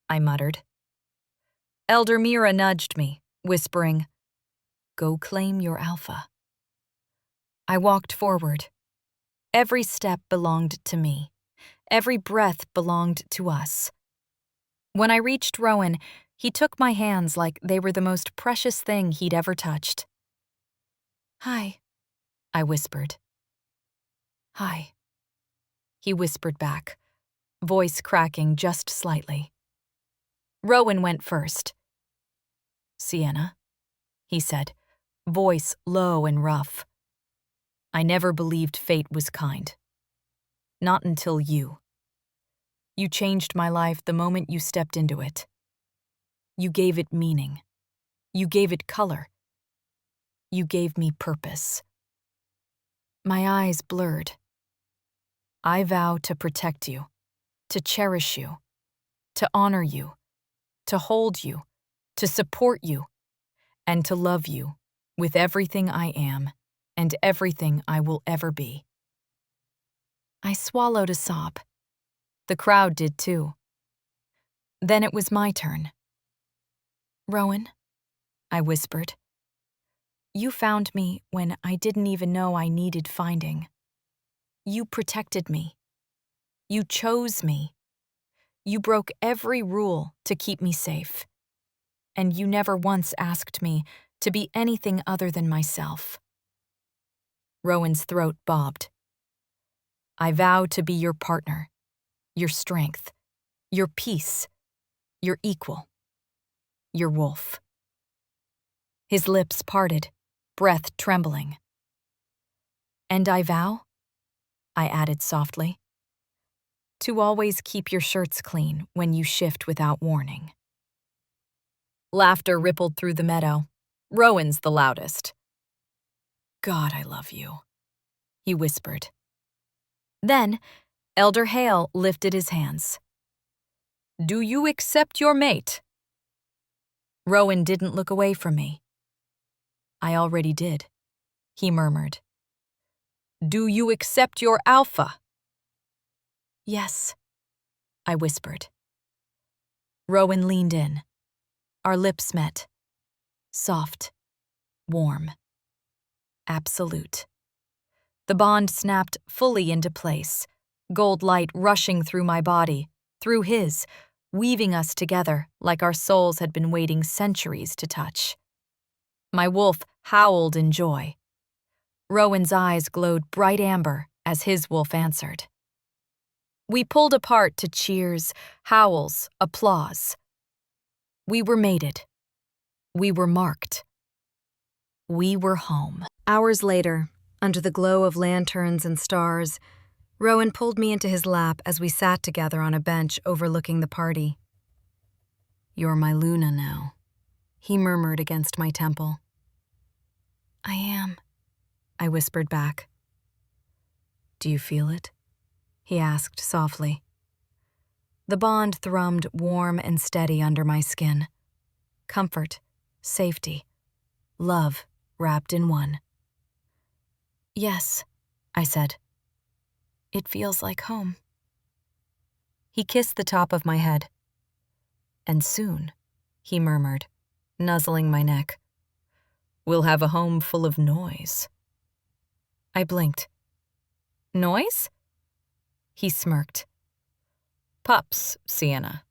I muttered. Elder Mira nudged me, whispering, Go claim your alpha. I walked forward. Every step belonged to me. Every breath belonged to us. When I reached Rowan, he took my hands like they were the most precious thing he'd ever touched. Hi, I whispered. Hi, he whispered back, voice cracking just slightly. Rowan went first. Sienna, he said, voice low and rough. I never believed fate was kind. Not until you. You changed my life the moment you stepped into it. You gave it meaning. You gave it color. You gave me purpose. My eyes blurred. I vow to protect you, to cherish you, to honor you, to hold you, to support you, and to love you with everything I am and everything I will ever be. I swallowed a sob. The crowd did too. Then it was my turn. "Rowan," I whispered, "you found me when I didn't even know I needed finding. You protected me. You chose me. You broke every rule to keep me safe. And you never once asked me to be anything other than myself." Rowan's throat bobbed. "I vow to be your partner, your strength, your peace, your equal, your wolf." His lips parted, breath trembling. "And I vow," I added softly, "to always keep your shirts clean when you shift without warning." Laughter rippled through the meadow. Rowan's the loudest. "God, I love you," he whispered. Then, Elder Hale lifted his hands. "Do you accept your mate?" Rowan didn't look away from me. "I already did," he murmured. "Do you accept your alpha?" "Yes," I whispered. Rowan leaned in. Our lips met. Soft, warm, absolute. The bond snapped fully into place, gold light rushing through my body, through his, weaving us together like our souls had been waiting centuries to touch. My wolf howled in joy. Rowan's eyes glowed bright amber as his wolf answered. We pulled apart to cheers, howls, applause. We were mated. We were marked. We were home. Hours later, under the glow of lanterns and stars, Rowan pulled me into his lap as we sat together on a bench overlooking the party. "You're my Luna now," he murmured against my temple. "I am," I whispered back. "Do you feel it?" he asked softly. The bond thrummed warm and steady under my skin. Comfort, safety, love wrapped in one. "Yes," I said. "It feels like home." He kissed the top of my head. "And soon," he murmured, nuzzling my neck, "we'll have a home full of noise." I blinked. "Noise?" He smirked. "Pups, Sienna."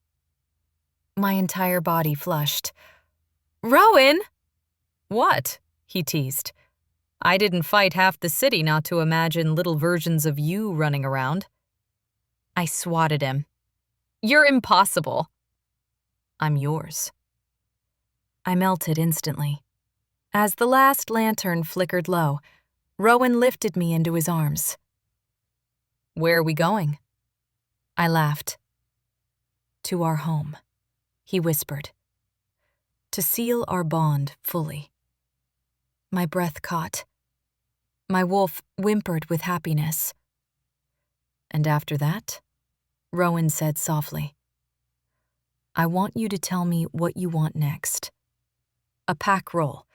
My entire body flushed. "Rowan!" "What?" he teased. "I didn't fight half the city not to imagine little versions of you running around." I swatted him. "You're impossible." "I'm yours." I melted instantly. As the last lantern flickered low, Rowan lifted me into his arms. "Where are we going?" I laughed. "To our home," he whispered. "To seal our bond fully." My breath caught. My wolf whimpered with happiness. "And after that," Rowan said softly, "I want you to tell me what you want next. A pack roll,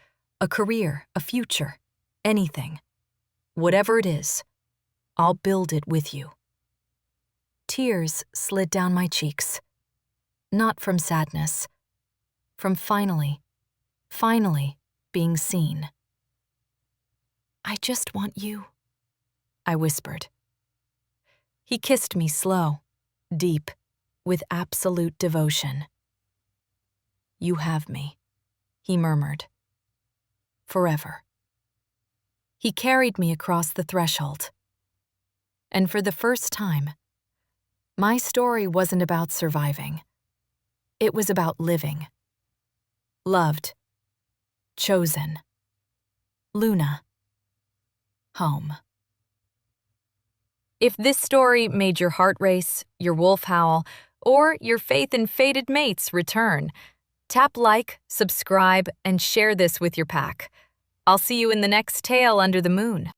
a career, a future, anything. Whatever it is, I'll build it with you." Tears slid down my cheeks. Not from sadness. From finally being seen. "I just want you," I whispered. He kissed me slow, deep, with absolute devotion. "You have me," he murmured. "Forever." He carried me across the threshold. And for the first time, my story wasn't about surviving. It was about living. Loved. Chosen. Luna. Home. If this story made your heart race, your wolf howl, or your faith in fated mates return, tap like, subscribe, and share this with your pack. I'll see you in the next tale under the moon.